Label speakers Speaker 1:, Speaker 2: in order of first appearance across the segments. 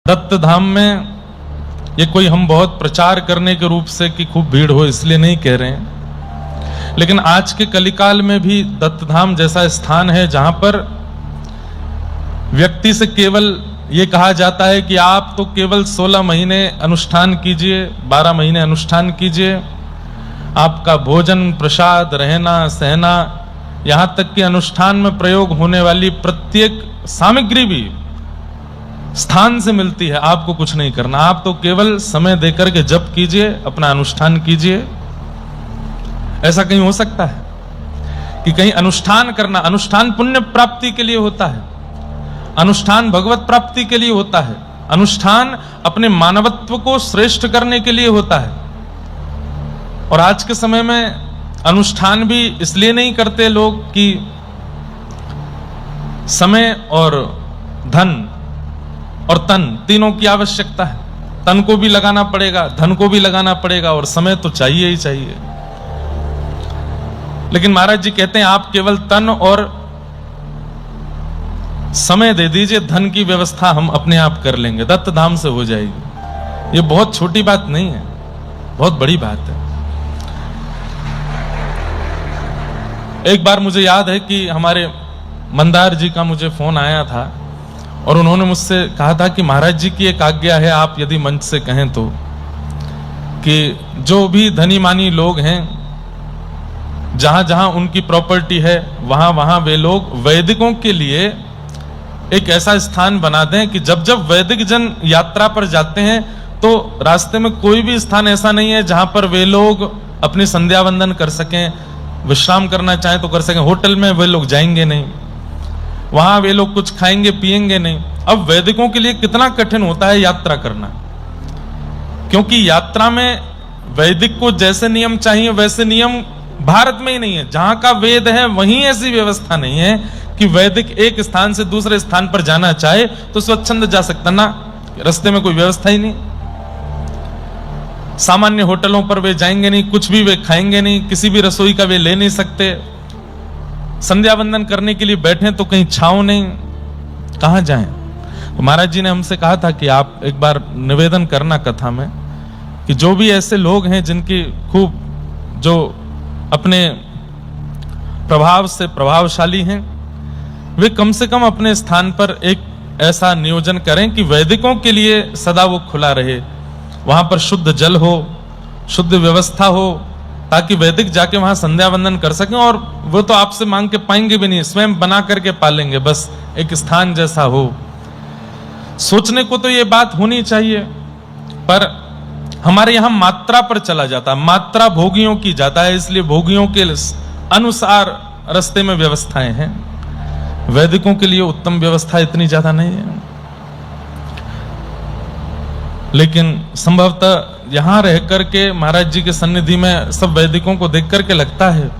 Speaker 1: दत्त धाम में ये कोई हम बहुत प्रचार करने के रूप से कि खूब भीड़ हो इसलिए नहीं कह रहे हैं, लेकिन आज के कलिकाल में भी दत्त धाम जैसा स्थान है जहां पर व्यक्ति से केवल ये कहा जाता है कि आप तो केवल 16 महीने अनुष्ठान कीजिए, 12 महीने अनुष्ठान कीजिए, आपका भोजन प्रसाद रहना सहना यहां तक कि अनुष्ठान में प्रयोग होने वाली प्रत्येक सामग्री भी स्थान से मिलती है, आपको कुछ नहीं करना, आप तो केवल समय देकर के जप कीजिए, अपना अनुष्ठान कीजिए। ऐसा कहीं हो सकता है कि कहीं अनुष्ठान करना, अनुष्ठान पुण्य प्राप्ति के लिए होता है, अनुष्ठान भगवत प्राप्ति के लिए होता है, अनुष्ठान अपने मानवत्व को श्रेष्ठ करने के लिए होता है। और आज के समय में अनुष्ठान भी इसलिए नहीं करते लोग कि समय और धन और तन तीनों की आवश्यकता है, तन को भी लगाना पड़ेगा, धन को भी लगाना पड़ेगा और समय तो चाहिए ही चाहिए। लेकिन महाराज जी कहते हैं आप केवल तन और समय दे दीजिए, धन की व्यवस्था हम अपने आप कर लेंगे, दत्त धाम से हो जाएगी। ये बहुत छोटी बात नहीं है, बहुत बड़ी बात है। एक बार मुझे याद है कि हमारे मंदार जी का मुझे फोन आया था और उन्होंने मुझसे कहा था कि महाराज जी की एक आज्ञा है, आप यदि मंच से कहें तो, कि जो भी धनी मानी लोग हैं, जहां जहां उनकी प्रॉपर्टी है, वहां वहां वे लोग वैदिकों के लिए एक ऐसा स्थान बना दें कि जब जब वैदिक जन यात्रा पर जाते हैं तो रास्ते में कोई भी स्थान ऐसा नहीं है जहां पर वे लोग अपनी संध्या वंदन कर सकें, विश्राम करना चाहें तो कर सकें। होटल में वे लोग जाएंगे नहीं, वहां वे लोग कुछ खाएंगे पिएंगे नहीं। अब वैदिकों के लिए कितना कठिन होता है यात्रा करना, क्योंकि यात्रा में वैदिक को जैसे नियम चाहिए वैसे नियम भारत में ही नहीं है। जहां का वेद है वहीं ऐसी व्यवस्था नहीं है कि वैदिक एक स्थान से दूसरे स्थान पर जाना चाहे तो स्वच्छंद जा सकता ना, रास्ते में कोई व्यवस्था ही नहीं। सामान्य होटलों पर वे जाएंगे नहीं, कुछ भी वे खाएंगे नहीं, किसी भी रसोई का वे ले नहीं सकते। संध्या वंदन करने के लिए बैठे तो कहीं छांव नहीं, कहां जाएं। तो महाराज जी ने हमसे कहा था कि आप एक बार निवेदन करना कथा में कि जो भी ऐसे लोग हैं जिनकी खूब जो अपने प्रभाव से प्रभावशाली हैं, वे कम से कम अपने स्थान पर एक ऐसा नियोजन करें कि वैदिकों के लिए सदा वो खुला रहे, वहां पर शुद्ध जल हो, शुद्ध व्यवस्था हो, ताकि वैदिक जाके वहां संध्या वंदन कर सकें। और वो तो आपसे मांग के पाएंगे भी नहीं, स्वयं बना करके पालेंगे, बस एक स्थान जैसा हो। सोचने को तो ये बात होनी चाहिए, पर हमारे यहां मात्रा पर चला जाता है, मात्रा भोगियों की जाता है, इसलिए भोगियों के अनुसार रास्ते में व्यवस्थाएं हैं। वैदिकों के लिए उत्तम व्यवस्था इतनी ज्यादा नहीं है। लेकिन संभवतः यहां रह करके महाराज जी के सन्निधि में सब वैदिकों को देख करके लगता है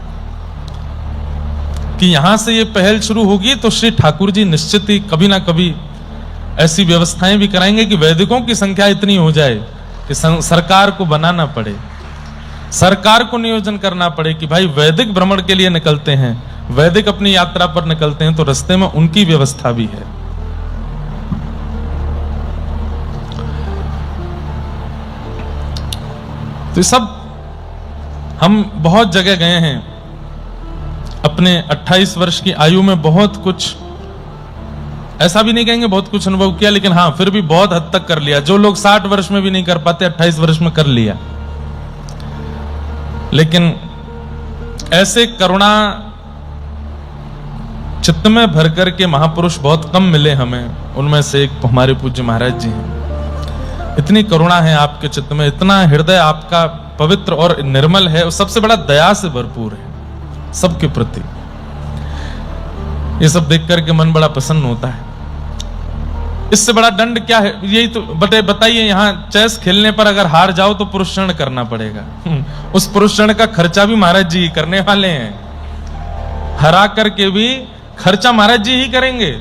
Speaker 1: कि यहां से ये पहल शुरू होगी तो श्री ठाकुर जी निश्चित ही कभी ना कभी ऐसी व्यवस्थाएं भी कराएंगे कि वैदिकों की संख्या इतनी हो जाए कि सरकार को बनाना पड़े, सरकार को नियोजन करना पड़े कि भाई वैदिक भ्रमण के लिए निकलते हैं, वैदिक अपनी यात्रा पर निकलते हैं तो रास्ते में उनकी व्यवस्था भी है। तो सब हम बहुत जगह गए हैं, अपने 28 वर्ष की आयु में बहुत कुछ, ऐसा भी नहीं कहेंगे बहुत कुछ अनुभव किया, लेकिन हाँ फिर भी बहुत हद तक कर लिया। जो लोग 60 वर्ष में भी नहीं कर पाते 28 वर्ष में कर लिया। लेकिन ऐसे करुणा चित्त में भर करके महापुरुष बहुत कम मिले हमें, उनमें से एक हमारे पूज्य महाराज जी हैं। इतनी करुणा है आपके चित्त में, इतना हृदय आपका पवित्र और निर्मल है, और सबसे बड़ा दया से भरपूर है सबके प्रति। ये सब देख करके मन बड़ा प्रसन्न होता है। इससे बड़ा दंड क्या है? यही तो बताइए, यहाँ चेस खेलने पर अगर हार जाओ तो पुरस्करण करना पड़ेगा। उस पुरस्करण का खर्चा भी महाराज जी करने वाले हैं, हरा करके भी खर्चा महाराज जी ही करेंगे।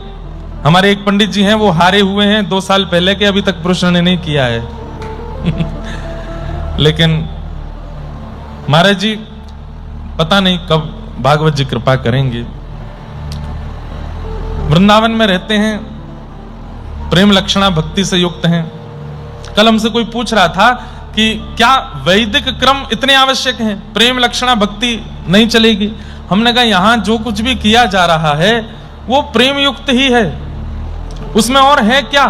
Speaker 1: हमारे एक पंडित जी हैं, वो हारे हुए हैं 2 साल पहले के, अभी तक पुरस्करण नहीं किया है। लेकिन महाराज जी पता नहीं कब भागवत जी कृपा करेंगे। वृंदावन में रहते हैं, प्रेम लक्षणा भक्ति से युक्त हैं। कल हमसे कोई पूछ रहा था कि क्या वैदिक क्रम इतने आवश्यक हैं, प्रेम लक्षणा भक्ति नहीं चलेगी? हमने कहा यहां जो कुछ भी किया जा रहा है वो प्रेम युक्त ही है, उसमें और है क्या?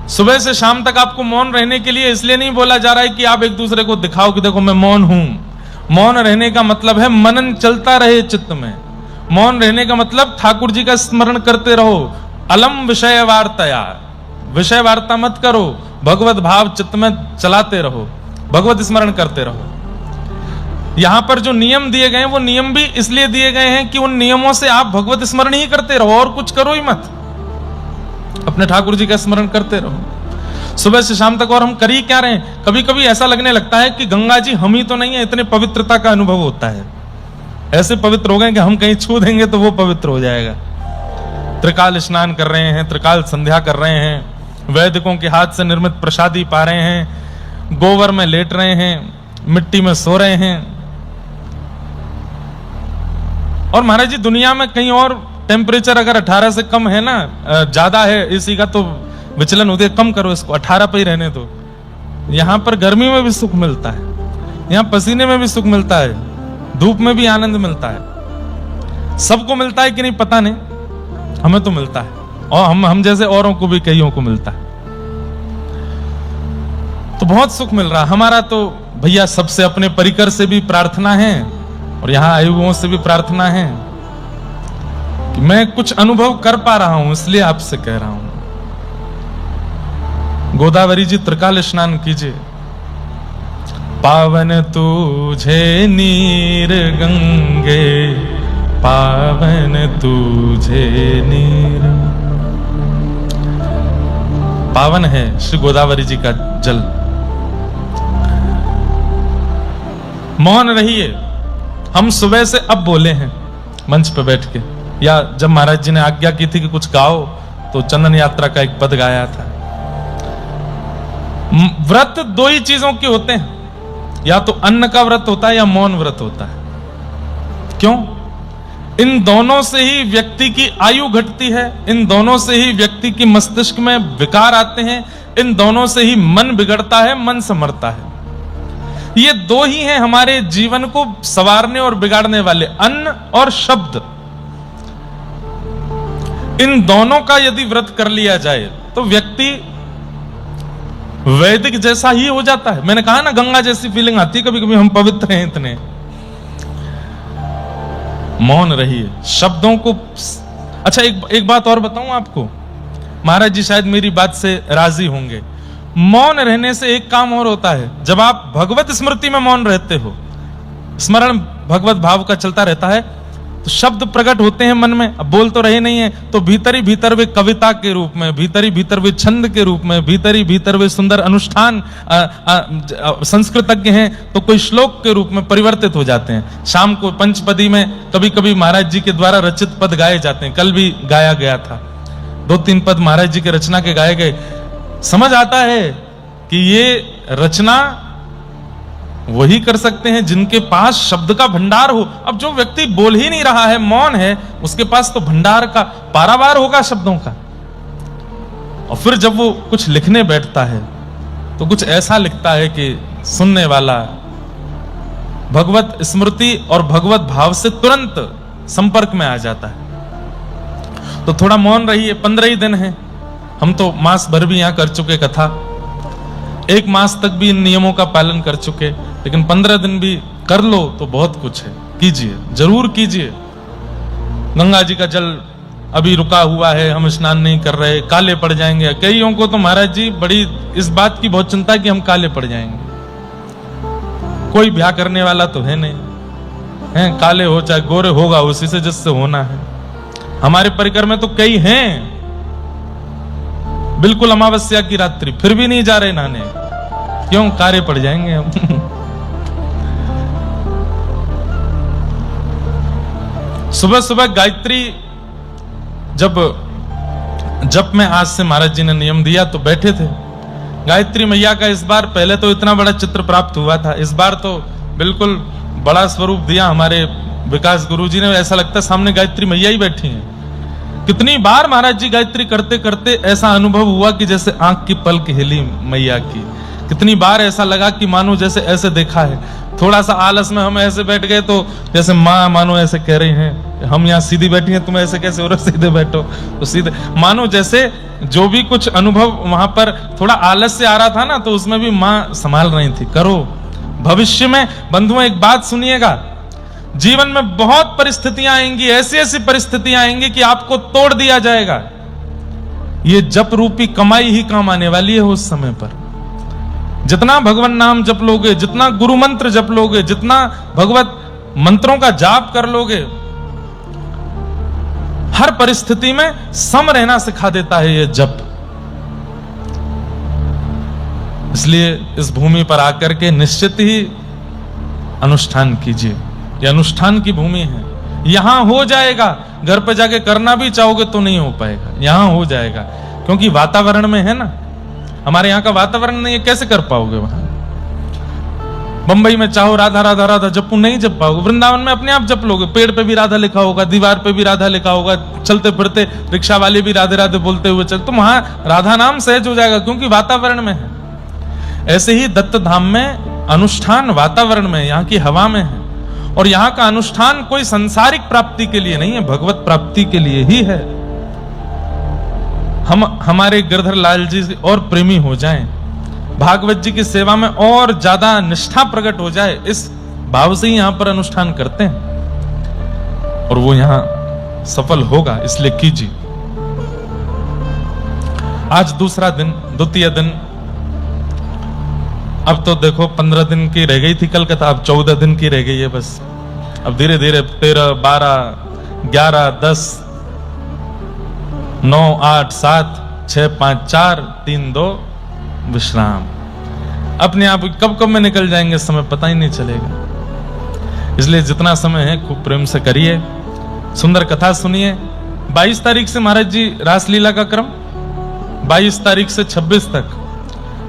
Speaker 1: सुबह से शाम तक आपको मौन रहने के लिए इसलिए नहीं बोला जा रहा है कि आप एक दूसरे को दिखाओ कि देखो मैं मौन हूं। मौन रहने का मतलब है मनन चलता रहे चित्त में। मौन रहने का मतलब ठाकुर जी का स्मरण करते रहो। अलम विषय वार्ताया, विषय वार्ता मत करो, भगवत भाव चित्त में चलाते रहो, भगवत स्मरण करते रहो। यहां पर जो नियम दिए गए हैं वो नियम भी इसलिए दिए गए हैं कि उन नियमों से आप भगवत स्मरण ही करते रहो, और कुछ करो ही मत, अपने ठाकुर जी का स्मरण करते रहो सुबह से शाम तक। और हम कर ही क्या रहे हैं? कभी कभी ऐसा लगने लगता है कि गंगा जी हम ही तो नहीं है, इतने पवित्रता का अनुभव होता है। ऐसे पवित्र हो गए कि हम कहीं छू देंगे तो वो पवित्र हो जाएगा। त्रिकाल स्नान कर रहे हैं, त्रिकाल संध्या कर रहे हैं, वैदिकों के हाथ से निर्मित प्रसादी पा रहे हैं, गोबर में लेट रहे हैं, मिट्टी में सो रहे हैं। और महाराज जी दुनिया में कहीं और टेम्परेचर अगर 18 से कम है ना, ज्यादा है, इसी का तो विचलन होती है, कम करो इसको, 18 पे ही रहने दो। यहां पर गर्मी में भी सुख मिलता है, यहां पसीने में भी सुख मिलता है, धूप में भी आनंद मिलता है। सबको मिलता है कि नहीं पता नहीं, हमें तो मिलता है, और हम जैसे औरों को भी कईयों को मिलता है। तो बहुत सुख मिल रहा। हमारा तो भैया सबसे अपने परिकर से भी प्रार्थना है और यहां आए हुओं से भी प्रार्थना है कि मैं कुछ अनुभव कर पा रहा हूं, इसलिए आपसे कह रहा हूं। गोदावरी जी त्रिकाल स्नान कीजिए। पावन तुझे नीर गंगे, पावन तुझे नीर। पावन है श्री गोदावरी जी का जल। मौन रहिए। हम सुबह से अब बोले हैं मंच पे बैठ के, या जब महाराज जी ने आज्ञा की थी कि कुछ गाओ तो चंदन यात्रा का एक पद गाया था। व्रत दो ही चीजों के होते हैं, या तो अन्न का व्रत होता है या मौन व्रत होता है। क्यों? इन दोनों से ही व्यक्ति की आयु घटती है, इन दोनों से ही व्यक्ति की मस्तिष्क में विकार आते हैं, इन दोनों से ही मन बिगड़ता है, मन संवरता है। ये दो ही हैं हमारे जीवन को संवारने और बिगाड़ने वाले, अन्न और शब्द। इन दोनों का यदि व्रत कर लिया जाए तो व्यक्ति वैदिक जैसा ही हो जाता है। मैंने कहा ना गंगा जैसी फीलिंग आती है कभी कभी, हम पवित्र हैं इतने। मौन रहिए, शब्दों को। अच्छा एक बात और बताऊं आपको, महाराज जी शायद मेरी बात से राजी होंगे। मौन रहने से एक काम और होता है, जब आप भगवत स्मृति में मौन रहते हो, स्मरण भगवत भाव का चलता रहता है, तो शब्द प्रकट होते हैं मन में। अब बोल तो रहे नहीं है, तो भीतर ही भीतर वे कविता के रूप में, भीतर ही भीतर वे छंद के रूप में, भीतर ही भीतर वे सुंदर अनुष्ठान, संस्कृतज्ञ हैं तो कोई श्लोक के रूप में परिवर्तित हो जाते हैं। शाम को पंचपदी में कभी कभी महाराज जी के द्वारा रचित पद गाए जाते हैं। कल भी गाया गया था, 2-3 पद महाराज जी के रचना के गाए गए। समझ आता है कि ये रचना वही कर सकते हैं जिनके पास शब्द का भंडार हो। अब जो व्यक्ति बोल ही नहीं रहा है, मौन है, उसके पास तो भंडार का पारावार होगा शब्दों का। और फिर जब वो कुछ लिखने बैठता है तो कुछ ऐसा लिखता है कि सुनने वाला भगवत स्मृति और भगवत भाव से तुरंत संपर्क में आ जाता है। तो थोड़ा मौन रहिए। 15 ही दिन है, हम तो मास भर भी यहां कर चुके कथा, 1 मास तक भी इन नियमों का पालन कर चुके, लेकिन 15 दिन भी कर लो तो बहुत कुछ है। कीजिए, जरूर कीजिए। गंगा जी का जल अभी रुका हुआ है, हम स्नान नहीं कर रहे, काले पड़ जाएंगे। कईयों को तो महाराज जी बड़ी इस बात की बहुत चिंता है कि हम काले पड़ जाएंगे। कोई ब्याह करने वाला तो है नहीं, है काले हो चाहे गोरे, होगा उसी से जिससे होना है। हमारे परिकर में तो कई हैं बिल्कुल अमावस्या की रात्रि फिर भी नहीं जा रहे नहाने। क्यों? कारे पड़ जाएंगे हम। सुबह सुबह गायत्री जब मैं आज से महाराज जी ने नियम दिया तो बैठे थे। गायत्री मैया का इस बार, पहले तो इतना बड़ा चित्र प्राप्त हुआ था, इस बार तो बिल्कुल बड़ा स्वरूप दिया हमारे विकास गुरु जी ने। ऐसा लगता है सामने गायत्री मैया ही बैठी हैं। कितनी बार महाराज जी गायत्री करते करते ऐसा अनुभव हुआ कि जैसे आंख की पलक हिली मैया की। कितनी बार ऐसा लगा कि मानो जैसे ऐसे देखा है। थोड़ा सा आलस में हम ऐसे बैठ गए तो जैसे माँ मानो ऐसे कह रही हैं, हम यहाँ सीधी बैठी हैं, तुम ऐसे कैसे हो रहे, सीधे बैठो। तो सीधे मानो जैसे जो भी कुछ अनुभव वहां पर थोड़ा आलस से आ रहा था ना, तो उसमें भी माँ संभाल रही थी, करो। भविष्य में बंधुओं एक बात सुनिएगा, जीवन में बहुत परिस्थितियां आएंगी, ऐसी ऐसी परिस्थितियां आएंगी कि आपको तोड़ दिया जाएगा। ये जप रूपी कमाई ही काम आने वाली है उस समय पर। जितना भगवान नाम जप लोगे, जितना गुरु मंत्र जप लोगे, जितना भगवत मंत्रों का जाप कर लोगे, हर परिस्थिति में सम रहना सिखा देता है ये जप। इसलिए इस भूमि पर आकर के निश्चित ही अनुष्ठान कीजिए। ये अनुष्ठान की भूमि है, यहां हो जाएगा। घर पे जाके करना भी चाहोगे तो नहीं हो पाएगा, यहां हो जाएगा, क्योंकि वातावरण में है ना। हमारे यहाँ का वातावरण नहीं है, कैसे कर पाओगे वहां? बंबई में चाहो राधा राधा राधा जपू, नहीं जप पाओगे। वृंदावन में अपने आप जप लोगे, पेड़ पे भी राधा लिखा होगा, दीवार पे भी राधा लिखा होगा, चलते फिरते रिक्शा वाले भी राधे राधे बोलते हुए चल, तो वहां राधा नाम सहज हो जाएगा, क्योंकि वातावरण में है। ऐसे ही दत्त धाम में अनुष्ठान वातावरण में, यहाँ की हवा में है। और यहाँ का अनुष्ठान कोई सांसारिक प्राप्ति के लिए नहीं है, भगवत प्राप्ति के लिए ही है। हम हमारे गिरधर लाल जी और प्रेमी हो जाएं, भागवत जी की सेवा में और ज्यादा निष्ठा प्रकट हो जाए, इस भाव से ही यहाँ पर अनुष्ठान करते हैं और वो यहाँ सफल होगा। इसलिए कीजिए। आज दूसरा दिन, द्वितीय दिन। अब तो देखो 15 दिन की रह गई थी कलकत्ता, अब 14 दिन की रह गई है बस। अब धीरे धीरे 13, 12, 11, 10, 9, 8, 7, 6, 5, 4, 3, 2 विश्राम। अपने आप कब कब में निकल जाएंगे समय पता ही नहीं चलेगा। इसलिए जितना समय है खूब प्रेम से करिए, सुंदर कथा सुनिए। 22 तारीख से महाराज जी रासलीला का क्रम, 22 तारीख से 26 तक,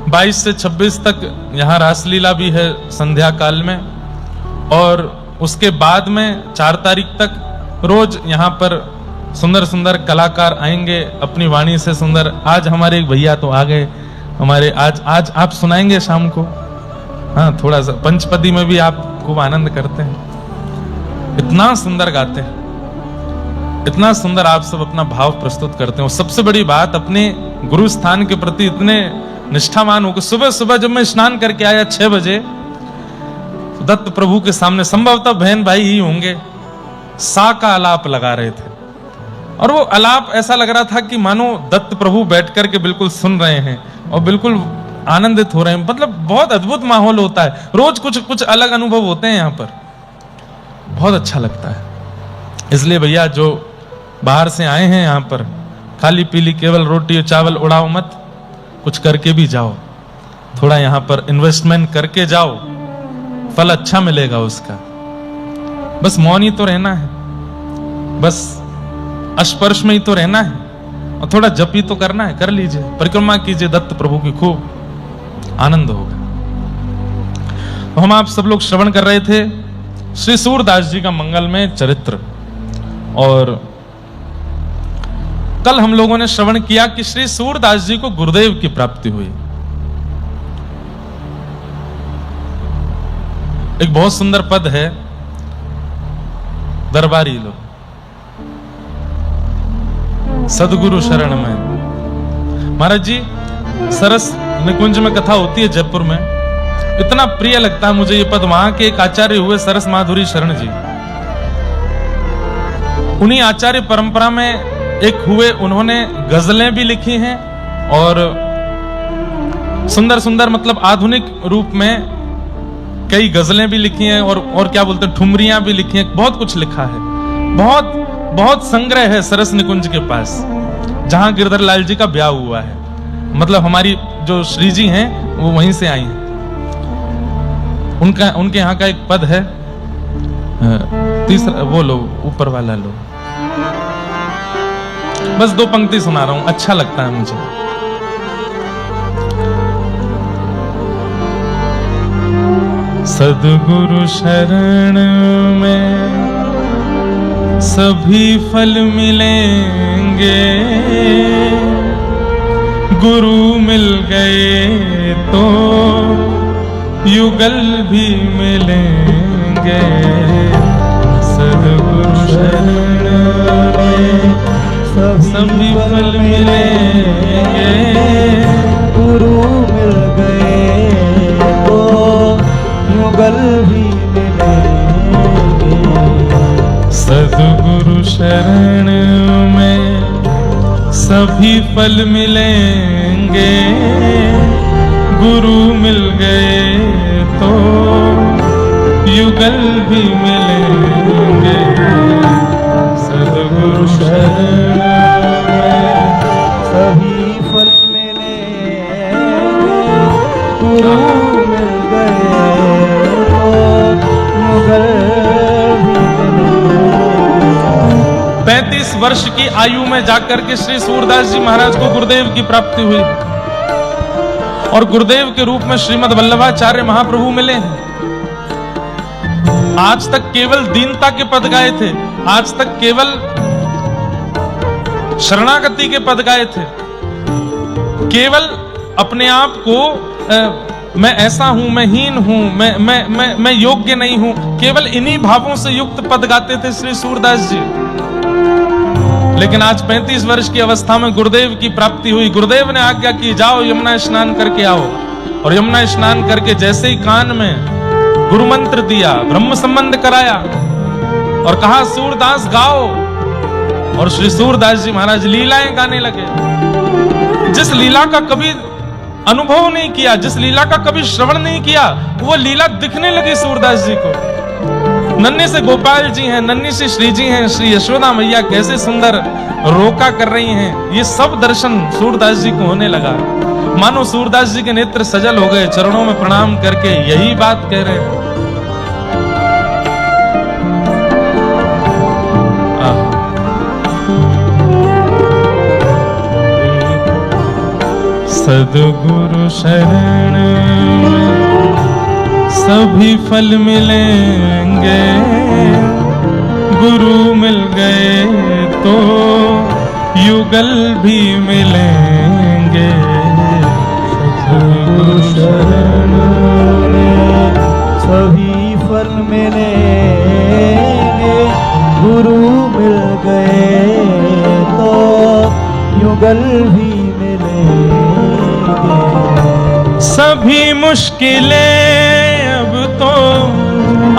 Speaker 1: 22 से 26 तक यहाँ रासलीला भी है संध्या काल में। और उसके बाद में 4 तारीख तक रोज यहाँ पर सुंदर सुंदर कलाकार आएंगे अपनी वाणी से सुंदर। आज हमारे एक भैया तो आ गए हमारे, आज आप सुनाएंगे शाम को। हाँ, थोड़ा सा पंचपदी में भी आप खूब आनंद करते हैं, इतना सुंदर गाते हैं, इतना सुंदर आप सब अपना भाव प्रस्तुत करते हैं। सबसे बड़ी बात, अपने गुरु स्थान के प्रति इतने निष्ठावान होकर सुबह सुबह जब मैं स्नान करके आया 6 बजे, दत्त प्रभु के सामने, संभवतः बहन भाई ही होंगे, सा का आलाप लगा रहे थे। और वो आलाप ऐसा लग रहा था कि मानो दत्त प्रभु बैठ करके बिल्कुल सुन रहे हैं और बिल्कुल आनंदित हो रहे हैं। मतलब बहुत अद्भुत माहौल होता है, रोज कुछ कुछ अलग अनुभव होते हैं यहाँ पर, बहुत अच्छा लगता है। इसलिए भैया जो बाहर से आए हैं यहाँ पर, खाली पीली केवल रोटी चावल उड़ाओ मत, कुछ करके भी जाओ, थोड़ा यहाँ पर इन्वेस्टमेंट करके जाओ, फल अच्छा मिलेगा उसका। बस मौन ही तो रहना है, बस स्पर्श में ही तो रहना है, और थोड़ा जप ही तो करना है, कर लीजिए, परिक्रमा कीजिए दत्त प्रभु की, खूब आनंद होगा। तो हम आप सब लोग श्रवण कर रहे थे श्री सूरदास जी का मंगलमय चरित्र। और कल हम लोगों ने श्रवण किया कि श्री सूरदास जी को गुरुदेव की प्राप्ति हुई। एक बहुत सुंदर पद है, दरबारी लोग सदगुरु शरण में। महाराज जी, सरस निकुंज में कथा होती है जयपुर में, इतना प्रिय लगता है मुझे ये पद। वहां के एक आचार्य हुए सरस माधुरी शरण जी, उन्हीं आचार्य परंपरा में एक हुए, उन्होंने गजलें भी लिखी हैं और सुंदर सुंदर मतलब आधुनिक रूप में कई गजलें भी लिखी हैं और क्या बोलते हैं, ठुमरियां भी लिखी हैं, बहुत कुछ लिखा है। बहुत बहुत संग्रह है सरस निकुंज के पास, जहां गिरधर लाल जी का ब्याह हुआ है। मतलब हमारी जो श्री जी हैं वो वहीं से आई हैं। उनके यहाँ का एक पद है, तीसरा वो लो, ऊपर वाला लो, बस 2 पंक्ति सुना रहा हूं, अच्छा लगता है मुझे। सद्गुरु शरण में सभी फल मिलेंगे, गुरु मिल गए तो युगल भी मिलेंगे। सद्गुरु शरण में सभी फल मिलेंगे,
Speaker 2: गुरु मिल गए तो युगल भी मिलेंगे।
Speaker 1: सद्गुरु शरण में सभी फल मिलेंगे, गुरु मिल गए तो युगल भी मिलेंगे। सद्गुरु शरण में
Speaker 2: सभी फल मिलेंगे, गुरु मिल गए तो युगल भी मिलेंगे।
Speaker 1: 35 वर्ष की आयु में जाकर के श्री सूरदास जी महाराज को गुरुदेव की प्राप्ति हुई और गुरुदेव के रूप में श्रीमद् वल्लभाचार्य महाप्रभु मिले हैं। आज तक केवल दीनता के पद गाए थे, आज तक केवल शरणागति के पद गाए थे, केवल अपने आप को मैं ऐसा हूं, मैं हीन हूं, मैं योग्य नहीं हूं, केवल इन्हीं भावों से युक्त पद गाते थे श्री सूरदास जी। लेकिन आज 35 वर्ष की अवस्था में गुरुदेव की प्राप्ति हुई। गुरुदेव ने आज्ञा की, जाओ यमुना स्नान करके आओ। और यमुना स्नान करके जैसे ही कान में गुरु मंत्र दिया, ब्रह्म संबंध कराया और कहा सूरदास गाओ, और श्री सूरदास जी महाराज लीलाएं गाने लगे। जिस लीला का कभी अनुभव नहीं किया, जिस लीला का कभी श्रवण नहीं किया, वो लीला दिखने लगी सूरदास जी को। नन्हे से गोपाल जी हैं, नन्ही से श्री जी हैं, श्री यशोदा मैया कैसे सुंदर रोका कर रही हैं, ये सब दर्शन सूरदास जी को होने लगा। मानो सूरदास जी के नेत्र सजल हो गए, चरणों में प्रणाम करके यही बात कह रहे हैं। सद्गुरु शरण में सभी फल मिलेंगे, गुरु मिल गए तो युगल भी मिलेंगे।
Speaker 2: सद्गुरु शरण में सभी फल मिलेंगे, गुरु मिल गए तो युगल भी मिलेंगे।
Speaker 1: सभी मुश्किलें अब तो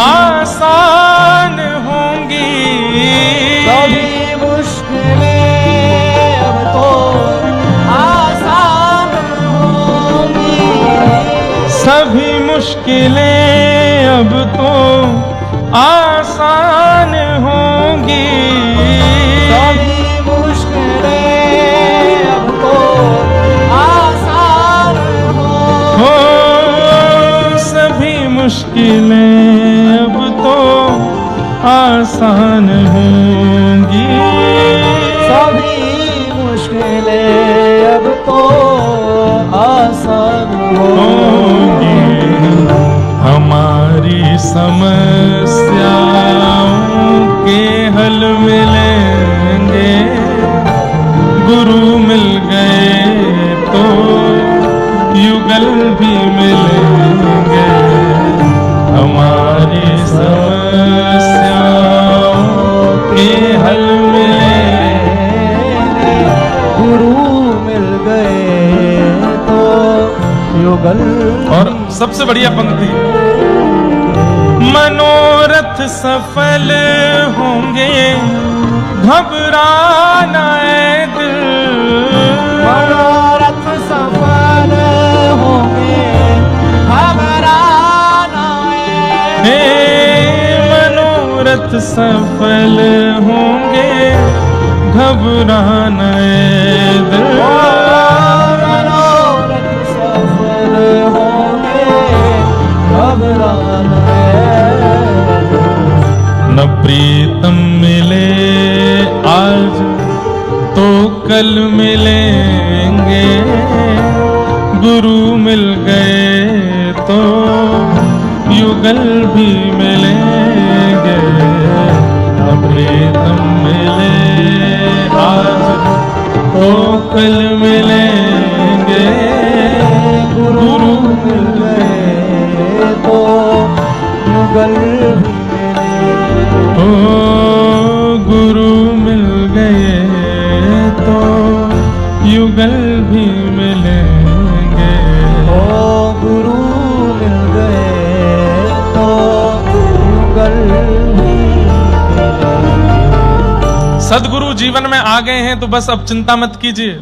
Speaker 1: आसान होंगी,
Speaker 2: सभी मुश्किलें अब तो आसान होंगी,
Speaker 1: सभी मुश्किलें अब तो आसान होंगी,
Speaker 2: सभी मुश्किलें अब तो आसान
Speaker 1: हो सभी मुश्किलें अब तो आसान होंगी,
Speaker 2: सभी मुश्किलें अब तो आसान होंगी।
Speaker 1: हमारी समस्याओं के हल मिलेंगे, गुरु मिल गए तो युगल भी मिलेंगे। हमारी समस्याओं के हल मिलेंगे,
Speaker 2: गुरु मिल गए तो युगल।
Speaker 1: और सबसे बढ़िया पंक्ति, मनोरथ सफल होंगे, घबराना है दिल,
Speaker 2: मनोरथ सफल होंगे, घबराना है,
Speaker 1: मनोरथ सफल होंगे, घबराना है दिल,
Speaker 2: मनोरथ सफल होंगे, घबराना है।
Speaker 1: न प्रीतम मिले आज तो कल मिलेंगे, गुरु मिल गए तो युगल भी मिलेंगे। न प्रीतम मिले आज तो कल मिलेंगे,
Speaker 2: गुरु मिल गए तो युगल भी मिले।
Speaker 1: ओ गुरु मिल गए तो युगल भी मिलेंगे।
Speaker 2: ओ गुरु मिल गए तो युगल भी मिले।
Speaker 1: सदगुरु जीवन में आ गए हैं तो बस अब चिंता मत कीजिए।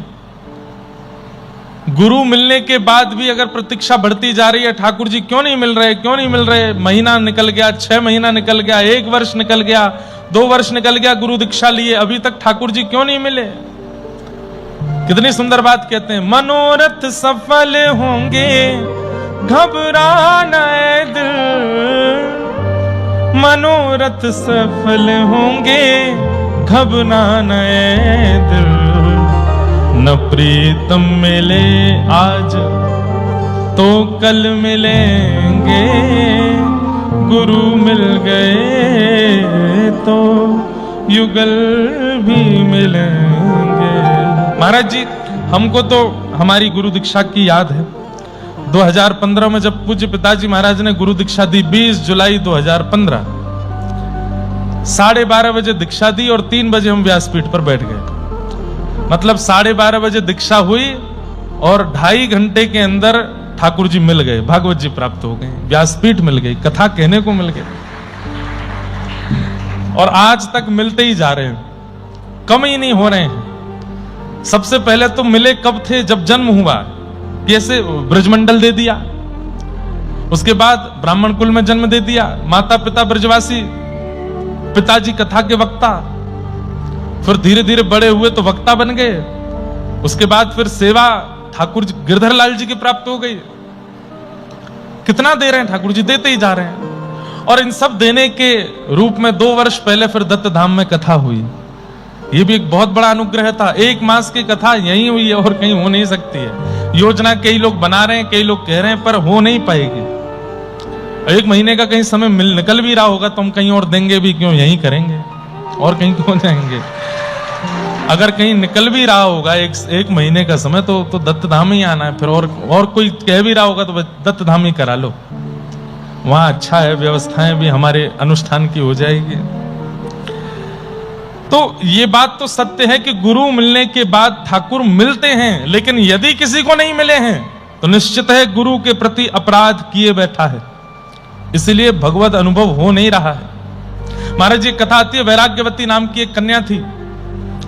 Speaker 1: गुरु मिलने के बाद भी अगर प्रतीक्षा बढ़ती जा रही है, ठाकुर जी क्यों नहीं मिल रहे, क्यों नहीं मिल रहे, महीना निकल गया, 6 महीना निकल गया, 1 वर्ष निकल गया, 2 वर्ष निकल गया, गुरु दीक्षा लिए, अभी तक ठाकुर जी क्यों नहीं मिले? कितनी सुंदर बात कहते हैं, मनोरथ सफल होंगे घबराना ऐ दिल, मनोरथ सफल होंगे घबराना ऐ दिल, न प्रीतम मिले आज तो कल मिलेंगे, गुरु मिल गए तो युगल भी मिलेंगे। महाराज जी, हमको तो हमारी गुरु दीक्षा की याद है। 2015 में जब पूज्य पिताजी महाराज ने गुरु दीक्षा दी, 20 जुलाई 2015, 12:30 बजे दीक्षा दी और 3 बजे हम व्यासपीठ पर बैठ गए। मतलब 12:30 बजे दीक्षा हुई और 2.5 घंटे के अंदर ठाकुर जी मिल गए, भागवत जी प्राप्त हो गए, व्यासपीठ मिल गई, कथा कहने को मिल गई, और आज तक मिलते ही जा रहे हैं, कम ही नहीं हो रहे हैं। सबसे पहले तो मिले कब थे, जब जन्म हुआ, कैसे ब्रजमंडल दे दिया, उसके बाद ब्राह्मण कुल में जन्म दे दिया, माता पिता ब्रजवासी, पिताजी कथा के वक्ता, फिर धीरे धीरे बड़े हुए तो वक्ता बन गए, उसके बाद फिर सेवा ठाकुर जी गिरधर लाल जी की प्राप्त हो गई। कितना दे रहे हैं ठाकुर जी, देते ही जा रहे हैं। और इन सब देने के रूप में 2 वर्ष पहले फिर दत्त धाम में कथा हुई, ये भी एक बहुत बड़ा अनुग्रह था। 1 मास की कथा यहीं हुई है और कहीं हो नहीं सकती है। योजना कई लोग बना रहे हैं, कई लोग कह रहे हैं, पर हो नहीं पाएगी। 1 महीने का कहीं समय निकल भी रहा होगा तो हम कहीं और देंगे भी क्यों, यहीं करेंगे और कहीं क्यों जाएंगे। अगर कहीं निकल भी रहा होगा एक महीने का समय तो दत्त धाम ही आना है। फिर और कोई कह भी रहा होगा तो दत्त धाम ही करा लो, वहां अच्छा है, व्यवस्थाएं भी हमारे अनुष्ठान की हो जाएगी। तो ये बात तो सत्य है कि गुरु मिलने के बाद ठाकुर मिलते हैं, लेकिन यदि किसी को नहीं मिले हैं तो निश्चित है गुरु के प्रति अपराध किए बैठा है, इसलिए भगवत अनुभव हो नहीं रहा है। महाराज जी कथा आती है, वैराग्यवती नाम की एक कन्या थी,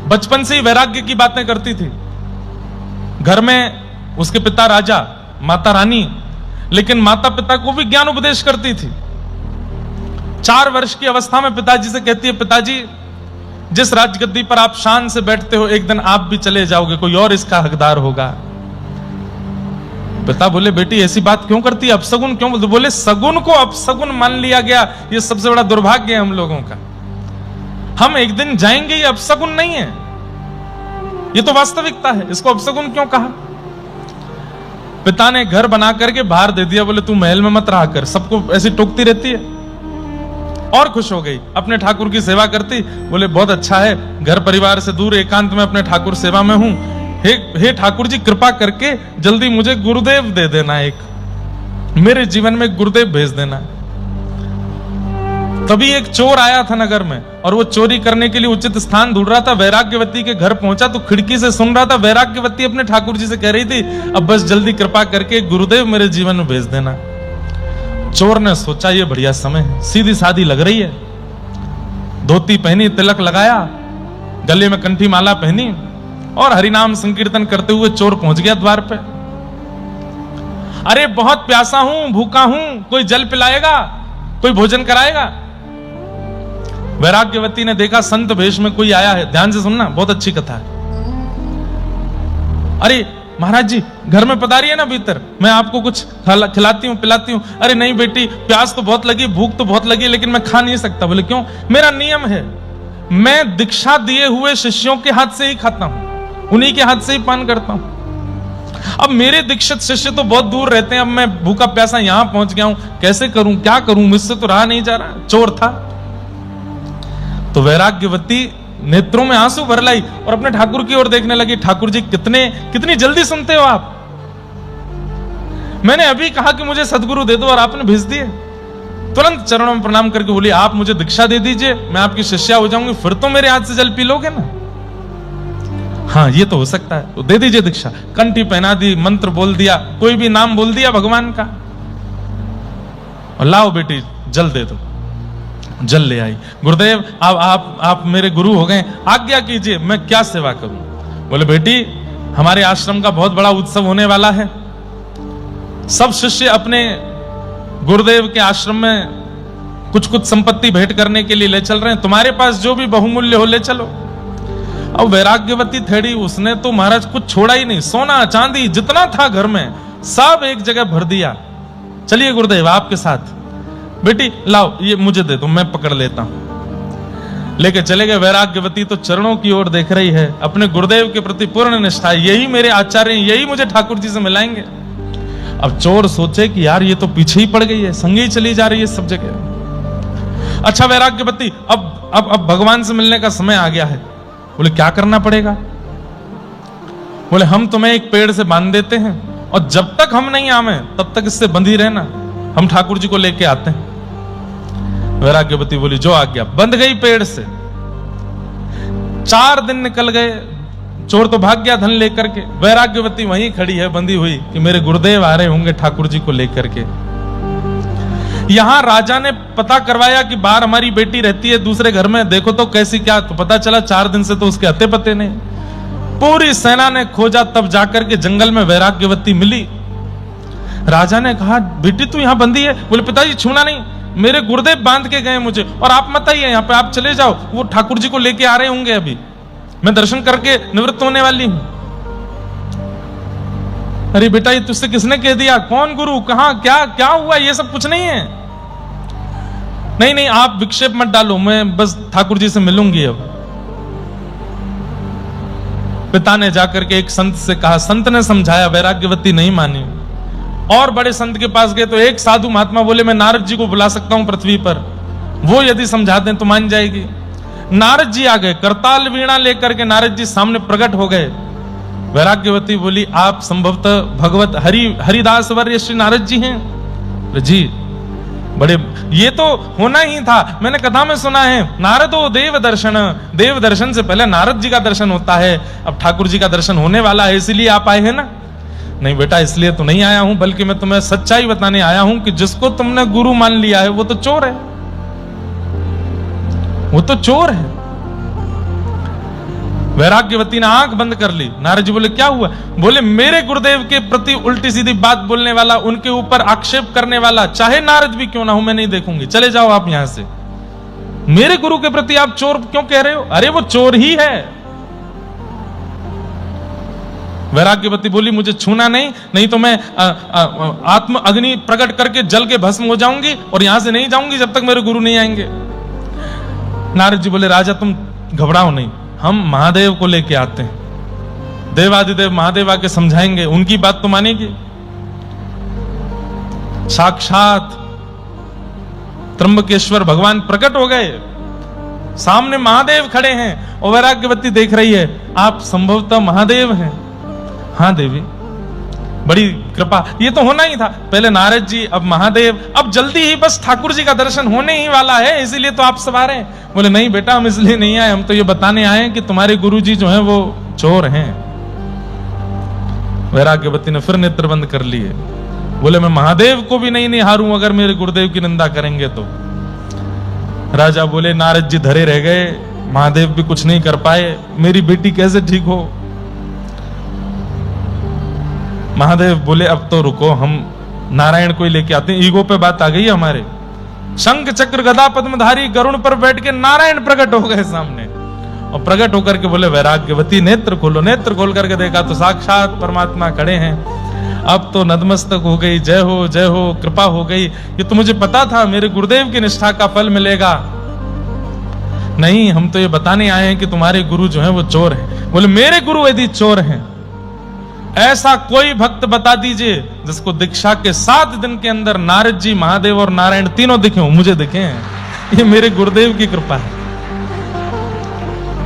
Speaker 1: बचपन से ही वैराग्य की बातें करती थी। घर में उसके पिता राजा, माता रानी, लेकिन माता पिता को भी ज्ञान उपदेश करती थी। 4 वर्ष की अवस्था में पिताजी से कहती है, पिताजी जिस राजगद्दी पर आप शान से बैठते हो, एक दिन आप भी चले जाओगे, कोई और इसका हकदार होगा। पिता बोले, बेटी ऐसी बात क्यों करती है, अपसगुन क्यों बोलते? बोले, सगुन को अपसगुन मान लिया गया, ये सबसे बड़ा दुर्भाग्य है हम लोगों का। हम एक दिन जाएंगे, ये अपसगुन नहीं है, ये तो वास्तविकता है, इसको अपसगुन क्यों कहा? पिता ने घर बना करके बाहर दे दिया, बोले तू महल में मत रहा कर, सबको ऐसी टोकती रहती है। और खुश हो गई, अपने ठाकुर की सेवा करती। बोले बहुत अच्छा है, घर परिवार से दूर एकांत में अपने ठाकुर सेवा में हूं, हे ठाकुर जी कृपा करके जल्दी मुझे गुरुदेव दे देना, एक मेरे जीवन में गुरुदेव भेज देना। तभी एक चोर आया था नगर में, और वो चोरी करने के लिए उचित स्थान ढूंढ रहा था। वैराग्यवती के घर पहुंचा तो खिड़की से सुन रहा था, वैराग्यवती अपने ठाकुर जी से कह रही थी, अब बस जल्दी कृपा करके गुरुदेव मेरे जीवन में भेज देना। चोर ने सोचा ये बढ़िया समय है, सीधी सादी लग रही है, धोती पहनी, तिलक लगाया, गले में कंठी माला पहनी, और हरिनाम संकीर्तन करते हुए चोर पहुंच गया द्वार पे। अरे बहुत प्यासा हूं, भूखा हूं, कोई जल पिलाएगा, कोई भोजन कराएगा? वैराग्यवती ने देखा संत भेष में कोई आया है, ध्यान से सुनना, बहुत अच्छी कथा है। अरे महाराज जी घर में पधारिए ना भीतर, मैं आपको कुछ खिलाती हूँ पिलाती हूँ। अरे नहीं बेटी, प्यास तो बहुत लगी, भूख तो बहुत लगी, लेकिन मैं खा नहीं सकता। बोले क्यों? मेरा नियम है, मैं दीक्षा दिए हुए शिष्यों के हाथ से ही खाता हूं, उन्हीं के हाथ से ही पान करता हूं। अब मेरे दीक्षित शिष्य तो बहुत दूर रहते हैं, अब मैं भूखा प्यासा यहां पहुंच गया हूं, कैसे करूं, क्या करूं, मुझसे तो रहा नहीं जा रहा। चोर था। तो वैराग्यवती नेत्रों में आंसू भर लाई और अपने ठाकुर की ओर देखने लगी। ठाकुर जी कितनी जल्दी सुनते हो आप। मैंने अभी कहा कि मुझे सदगुरु दे दो और आपने भेज दिए। तुरंत चरणों में प्रणाम करके बोली, आप मुझे दीक्षा दे दीजिए, मैं आपकी शिष्या हो जाऊंगी, फिर तो मेरे हाथ से जल पी लोगे ना। हाँ, ये तो हो सकता है, तो दे दीजिए दीक्षा। कंठी पहना दी, मंत्र बोल दिया, कोई भी नाम बोल दिया भगवान का, और लाओ बेटी जल दे दो। जल ले आई। गुरुदेव आप मेरे गुरु हो गए, आज्ञा कीजिए, मैं क्या सेवा करूं। बोले, बेटी हमारे आश्रम का बहुत बड़ा उत्सव होने वाला है, सब शिष्य अपने गुरुदेव के आश्रम में कुछ संपत्ति भेंट करने के लिए ले चल रहे हैं, तुम्हारे पास जो भी बहुमूल्य हो ले चलो। अब वैराग्यवती थेड़ी, उसने तो महाराज कुछ छोड़ा ही नहीं, सोना चांदी जितना था घर में सब एक जगह भर दिया। चलिए गुरुदेव आपके साथ, बेटी लाओ ये मुझे दे दो, मैं पकड़ लेता हूं। लेके चले गए। वैराग्यवती तो चरणों की ओर देख रही है, अपने गुरुदेव के प्रति पूर्ण निष्ठा, यही मेरे आचार्य, यही मुझे ठाकुर जी से मिलाएंगे। अब चोर सोचे कि यार ये तो पीछे ही पड़ गई है, संगे ही चली जा रही है सब जगह। अच्छा वैराग्यवती, अब भगवान से मिलने का समय आ गया है। बोले, क्या करना पड़ेगा। बोले, हम तुम्हें एक पेड़ से बांध देते हैं और जब तक हम नहीं आवे तब तक इससे बंधी रहना, हम ठाकुर जी को लेके आते हैं। वैराग्यवती बोली, जो आज्ञा। बंध गई पेड़ से। 4 दिन निकल गए, चोर तो भाग गया धन लेकर के। वैराग्यवती वहीं खड़ी है बंधी हुई कि मेरे गुरुदेव आ रहे होंगे ठाकुर जी को लेकर के। यहां राजा ने पता करवाया कि बाहर हमारी बेटी रहती है दूसरे घर में, देखो तो कैसी क्या। तो पता चला 4 दिन से तो उसके अते पते नहीं। पूरी सेना ने खोजा, तब जाकर के जंगल में वैराग्यवती मिली। राजा ने कहा, बेटी तू यहां बंधी है। बोले, पिताजी छूना नहीं, मेरे गुरुदेव बांध के गए मुझे, और आप मत आइए यहाँ पे, आप चले जाओ, वो ठाकुर जी को लेके आ रहे होंगे, अभी मैं दर्शन करके निवृत्त होने वाली हूं। अरे बेटा, ये तुझसे किसने कह दिया, कौन गुरु, कहां क्या हुआ, ये सब कुछ नहीं है। नहीं आप विक्षेप मत डालो, मैं बस ठाकुर जी से मिलूंगी। अब पिता ने जाकर के एक संत से कहा, संत ने समझाया, वैराग्यवती नहीं मानी। और बड़े संत के पास गए तो एक साधु महात्मा बोले, मैं नारद जी को बुला सकता हूं पृथ्वी पर, वो यदि समझा दें तो मान जाएगी। नारद जी आ गए, करताल वीणा लेकर के नारद जी सामने प्रकट हो गए। वैराग्यवती बोली, आप संभवतः भगवत हरिदास वर्य श्री नारद जी हैं। जी बड़े, ये तो होना ही था, मैंने कथा में सुना है, नारदो देव दर्शन से पहले नारद जी का दर्शन होता है। अब ठाकुर जी का दर्शन होने वाला है, इसीलिए आप आए हैं ना। नहीं बेटा, इसलिए तो नहीं आया हूं, बल्कि मैं तुम्हें सच्चाई बताने आया हूं कि जिसको तुमने गुरु मान लिया है वो तो चोर है, वो तो चोर है। वैराग्यवती ने आंख बंद कर ली। नारद जी बोले, क्या हुआ। बोले, मेरे गुरुदेव के प्रति उल्टी सीधी बात बोलने वाला, उनके ऊपर आक्षेप करने वाला, चाहे नारद भी क्यों ना हो, मैं नहीं देखूंगी, चले जाओ आप यहां से। मेरे गुरु के प्रति आप चोर क्यों कह रहे हो। अरे वो चोर ही है। वैराग्यवती बोली, मुझे छूना नहीं तो मैं आत्म अग्नि प्रकट करके जल के भस्म हो जाऊंगी और यहां से नहीं जाऊंगी जब तक मेरे गुरु नहीं आएंगे। नारद जी बोले, राजा तुम घबराओ नहीं, हम महादेव को लेके आते हैं, देवादिदेव महादेव आके समझाएंगे, उनकी बात तो मानेगी। साक्षात त्र्यंबकेश्वर भगवान प्रकट हो गए, सामने महादेव खड़े हैं और वैराग्यवती देख रही है, आप संभवतः महादेव हैं। हाँ देवी, बड़ी कृपा, ये तो होना ही था, पहले नारद जी अब महादेव, अब जल्दी ही बस ठाकुर जी का दर्शन होने ही वाला है, इसीलिए तो आप सब आ रहे हैं। बोले, नहीं बेटा, हम इसलिए नहीं आए, हम तो ये बताने आए हैं कि तुम्हारे गुरु जी जो हैं वो चोर हैं। वैराग्यवती ने फिर नेत्र बंद कर लिए। बोले, मैं महादेव को भी नहीं हारूं अगर मेरे गुरुदेव की निंदा करेंगे तो। राजा बोले, नारद जी धरे रह गए, महादेव भी कुछ नहीं कर पाए, मेरी बेटी कैसे ठीक हो। महादेव बोले, अब तो रुको, हम नारायण को ही लेके आते हैं। ईगो पे बात आ गई है हमारे। शंख चक्र गदा पद्मधारी गरुड़ पर बैठ के नारायण प्रकट हो गए सामने, और प्रकट होकर के बोले, वैराग्यवती नेत्र खोलो। नेत्र खोल करके देखा तो साक्षात परमात्मा खड़े हैं। अब तो नतमस्तक हो गई, जय हो, कृपा हो गई। ये तो मुझे पता था मेरे गुरुदेव की निष्ठा का फल मिलेगा। नहीं, हम तो ये बताने आए हैं कि तुम्हारे गुरु जो हैं वो चोर हैं। बोले, मेरे गुरु यदि चोर हैं, ऐसा कोई भक्त बता दीजिए जिसको दीक्षा के 7 दिन के अंदर नारद जी, महादेव और नारायण तीनों दिखे हो। मुझे दिखे हैं, ये मेरे गुरुदेव की कृपा है।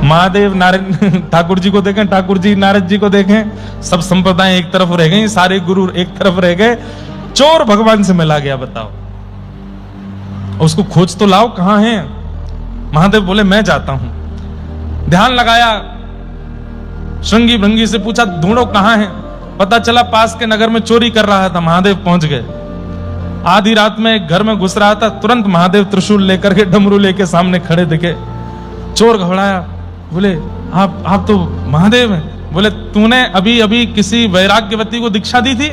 Speaker 1: महादेव नारायण ठाकुर जी को देखें, ठाकुर जी नारद जी को देखें, सब संप्रदाय एक तरफ रह गई, सारे गुरु एक तरफ रह गए, चोर भगवान से मिला गया। बताओ, उसको खोज तो लाओ, कहां है? महादेव बोले मैं जाता हूं। ध्यान लगाया, श्रृंगी भृंगी से पूछा ढूंढो कहां है। पता चला पास के नगर में चोरी कर रहा था। महादेव पहुंच गए। आधी रात में एक घर में घुस रहा था, तुरंत महादेव त्रिशूल लेकर के डमरू लेके सामने खड़े दिखे। चोर घबराया, बोले आप तो महादेव हैं। बोले तूने अभी अभी किसी वैराग्यवती को दीक्षा दी थी?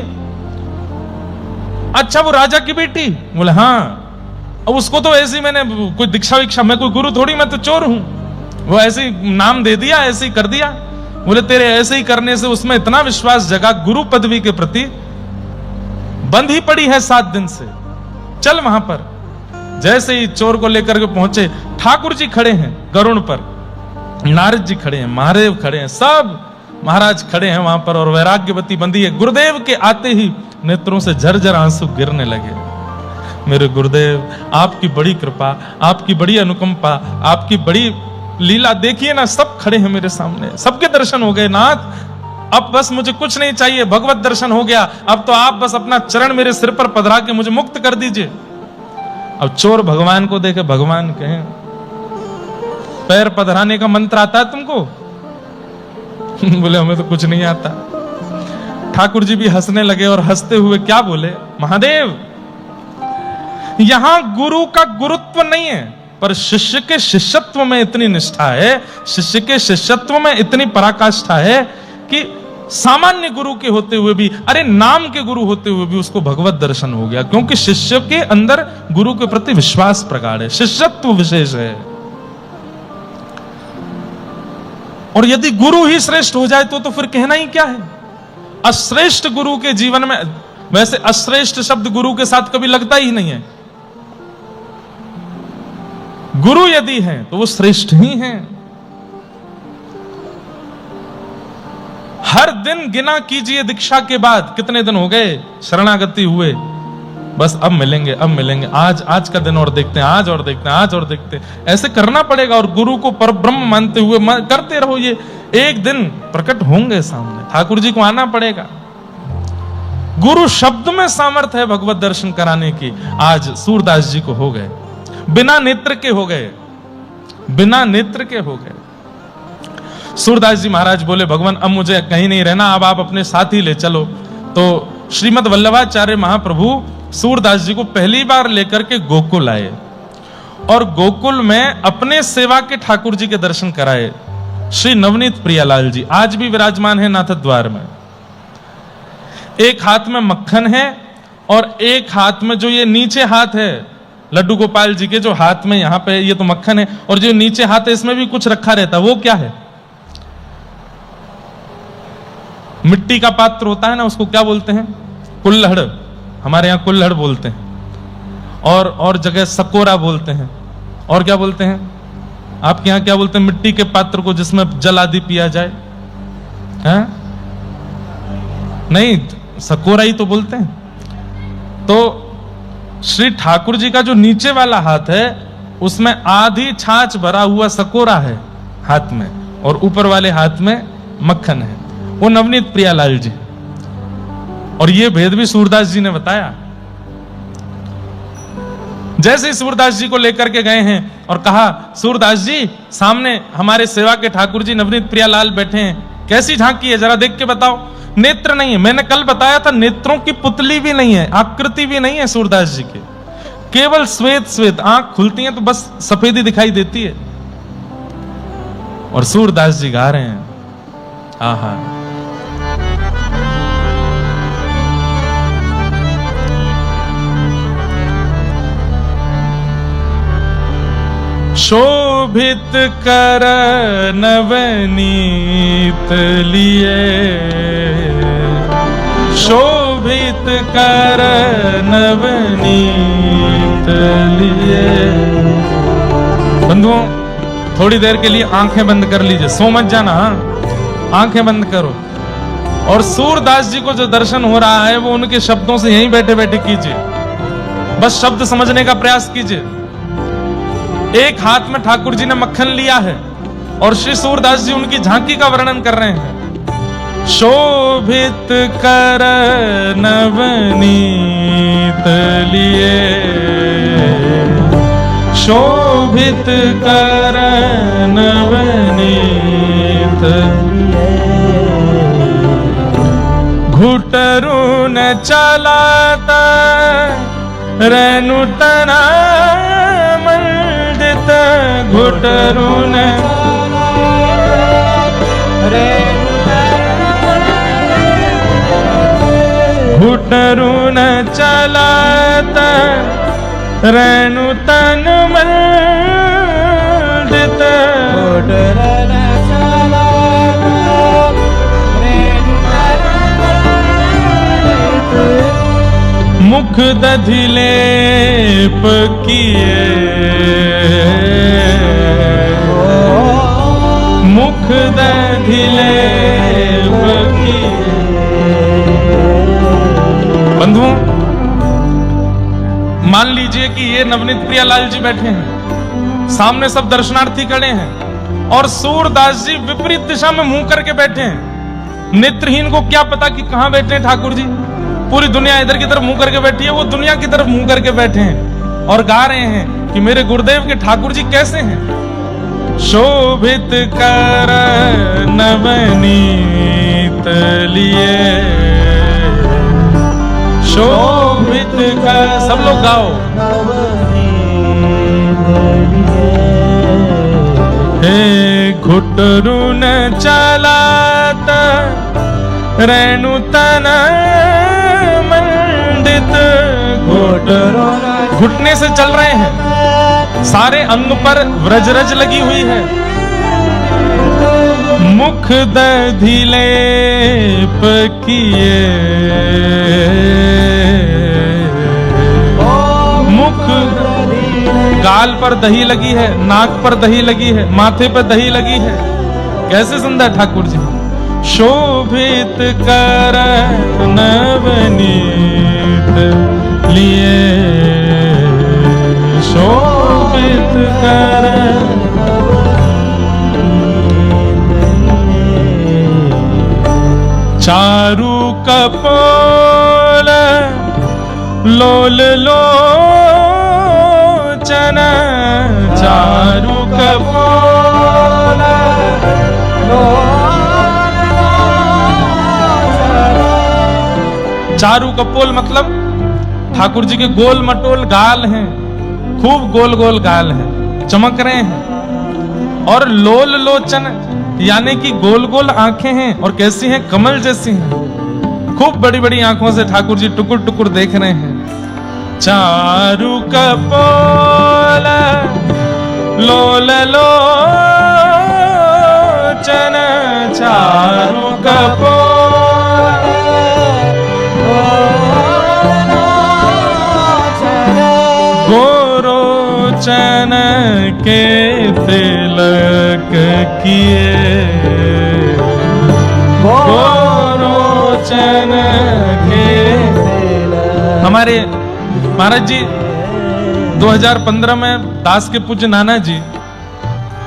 Speaker 1: अच्छा, वो राजा की बेटी? बोले हाँ। अब उसको तो ऐसी मैंने कोई दीक्षा विक्षा, मैं कोई गुरु थोड़ी, मैं तो चोर हूं। वो ऐसे ही नाम दे दिया, ऐसे ही कर दिया। बोले तेरे ऐसे ही करने से उसमें इतना विश्वास जगा गुरु पदवी के प्रति, बंद ही पड़ी है 7 दिन से, चल वहां पर। जैसे ही चोर को लेकर के पहुंचे, ठाकुर जी खड़े हैं गरुड़ पर, नारद जी खड़े हैं, महादेव खड़े हैं, सब महाराज खड़े हैं वहां पर, और वैराग्यवती बंदी है। गुरुदेव के आते ही नेत्रों से झरझर आंसू गिरने लगे। मेरे गुरुदेव, आपकी बड़ी कृपा, आपकी बड़ी अनुकंपा, आपकी बड़ी लीला देखिए ना, सब खड़े हैं मेरे सामने, सबके दर्शन हो गए नाथ। अब बस मुझे कुछ नहीं चाहिए, भगवत दर्शन हो गया। अब तो आप बस अपना चरण मेरे सिर पर पधरा के मुझे मुक्त कर दीजिए। अब चोर भगवान को देखे, भगवान कहें पैर पधराने का मंत्र आता है तुमको? बोले हमें तो कुछ नहीं आता। ठाकुर जी भी हंसने लगे, और हंसते हुए क्या बोले, महादेव यहां गुरु का गुरुत्व नहीं है, पर शिष्य के शिष्यत्व में इतनी निष्ठा है, शिष्य के शिष्यत्व में इतनी पराकाष्ठा है कि सामान्य गुरु के होते हुए भी, अरे नाम के गुरु होते हुए भी उसको भगवत दर्शन हो गया, क्योंकि शिष्य के अंदर गुरु के प्रति विश्वास प्रगाढ़ है, शिष्यत्व विशेष है। और यदि गुरु ही श्रेष्ठ हो जाए तो फिर कहना ही क्या है। अश्रेष्ठ गुरु के जीवन में, वैसे अश्रेष्ठ शब्द गुरु के साथ कभी लगता ही नहीं है। गुरु यदि है तो वो श्रेष्ठ ही हैं। हर दिन गिना कीजिए, दीक्षा के बाद कितने दिन हो गए शरणागति हुए, बस अब मिलेंगे, अब मिलेंगे, आज का दिन और देखते हैं, आज और देखते हैं, आज और देखते हैं, ऐसे करना पड़ेगा। और गुरु को परब्रह्म मानते हुए करते रहो, ये एक दिन प्रकट होंगे सामने, ठाकुर जी को आना पड़ेगा। गुरु शब्द में सामर्थ्य है भगवत दर्शन कराने की। आज सूरदास जी को हो गए, बिना नेत्र के हो गए, बिना नेत्र के हो गए। सूरदास जी महाराज बोले भगवान अब मुझे कहीं नहीं रहना, अब आप अपने साथ ही ले चलो। तो श्रीमद वल्लभाचार्य महाप्रभु सूरदास जी को पहली बार लेकर के गोकुल आए, और गोकुल में अपने सेवा के ठाकुर जी के दर्शन कराए। श्री नवनीत प्रियालाल जी आज भी विराजमान है नाथ द्वार में। एक हाथ में मक्खन है, और एक हाथ में जो ये नीचे हाथ है लड्डू गोपाल जी के, जो हाथ में यहां पे ये तो मक्खन है, और जो नीचे हाथ है इसमें भी कुछ रखा रहता है, वो क्या है? मिट्टी का पात्र होता है ना, उसको क्या बोलते हैं? कुल्हड़, हमारे यहां कुल्हड़ बोलते हैं, और जगह सकोरा बोलते हैं। और क्या बोलते हैं आपके यहां? क्या बोलते हैं मिट्टी के पात्र को जिसमें जल आदि पिया जाए? हैं? नहीं, सकोरा ही तो बोलते हैं। तो श्री ठाकुर जी का जो नीचे वाला हाथ है उसमें आधी छाछ भरा हुआ सकोरा है हाथ में, और ऊपर वाले हाथ में मक्खन है, वो नवनीत प्रियालाल जी। और ये भेद भी सूरदास जी ने बताया। जैसे ही सूरदास जी को लेकर के गए हैं और कहा सूरदास जी सामने हमारे सेवा के ठाकुर जी नवनीत प्रियालाल बैठे हैं, कैसी झांकी है जरा देख के बताओ। नेत्र नहीं है, मैंने कल बताया था नेत्रों की पुतली भी नहीं है, आकृति भी नहीं है सूरदास जी के, केवल श्वेत श्वेत, आंख खुलती है तो बस सफेदी दिखाई देती है। और सूरदास जी गा रहे हैं, आहा शोभित कर नवनीत लिए, शोभित कर नवनीत लिए। बंधुओं थोड़ी देर के लिए आंखें बंद कर लीजिए, सो मत जाना, आंखें बंद करो। और सूरदास जी को जो दर्शन हो रहा है वो उनके शब्दों से यहीं बैठे बैठे कीजिए, बस शब्द समझने का प्रयास कीजिए। एक हाथ में ठाकुर जी ने मक्खन लिया है, और श्री सूरदास जी उनकी झांकी का वर्णन कर रहे हैं। शोभित कर नवनीत लिए, शोभित कर नवनीत घुटरून चलाता रेणुतना मंडित, घुटरून घुटरून चलाता रेणुतन मंडित, मुख दधिलेप किए, मुख दधिलेप किए। बंधुओं, मान लीजिए कि ये नवनीत प्रियालाल जी बैठे हैं, सामने सब दर्शनार्थी खड़े हैं और सूरदास जी विपरीत दिशा में मुंह करके बैठे हैं। नेत्रहीन को क्या पता कि कहां बैठे हैं ठाकुर जी। पूरी दुनिया इधर की तरफ मुंह करके बैठी है, वो दुनिया की तरफ मुंह करके बैठे हैं और गा रहे हैं कि मेरे गुरुदेव के ठाकुर जी कैसे हैं। शोभित कर नवनीत लिए, शोभित कर, सब लोग गाओ। हे घुटरून चलाता रेणुतन मंडित, घुटने से चल रहे हैं, सारे अंग पर व्रजरज लगी हुई है। मुख दधिलेप किए, मुख, गाल पर दही लगी है, नाक पर दही लगी है, माथे पर दही लगी है। कैसे सुंदर ठाकुर जी। शोभित कर नवनीत लिए, शोभित कर चारु कपोल लोल लोचन, चारु कपोल चारु कपोल मतलब ठाकुर जी के गोल मटोल गाल हैं, खूब गोल गोल गाल हैं, चमक रहे हैं। और लोल लोचन यानी कि गोल गोल आंखें हैं और कैसी हैं, कमल जैसी हैं। खूब बड़ी बड़ी आंखों से ठाकुर जी टुकुर टुकुर देख रहे हैं। चारु कपोल लोल लोचन, चारु कपोल गोरोचन के तिलक किए, गोरोचन के। हमारे महाराज जी 2015 में दास के पूज्य नाना जी,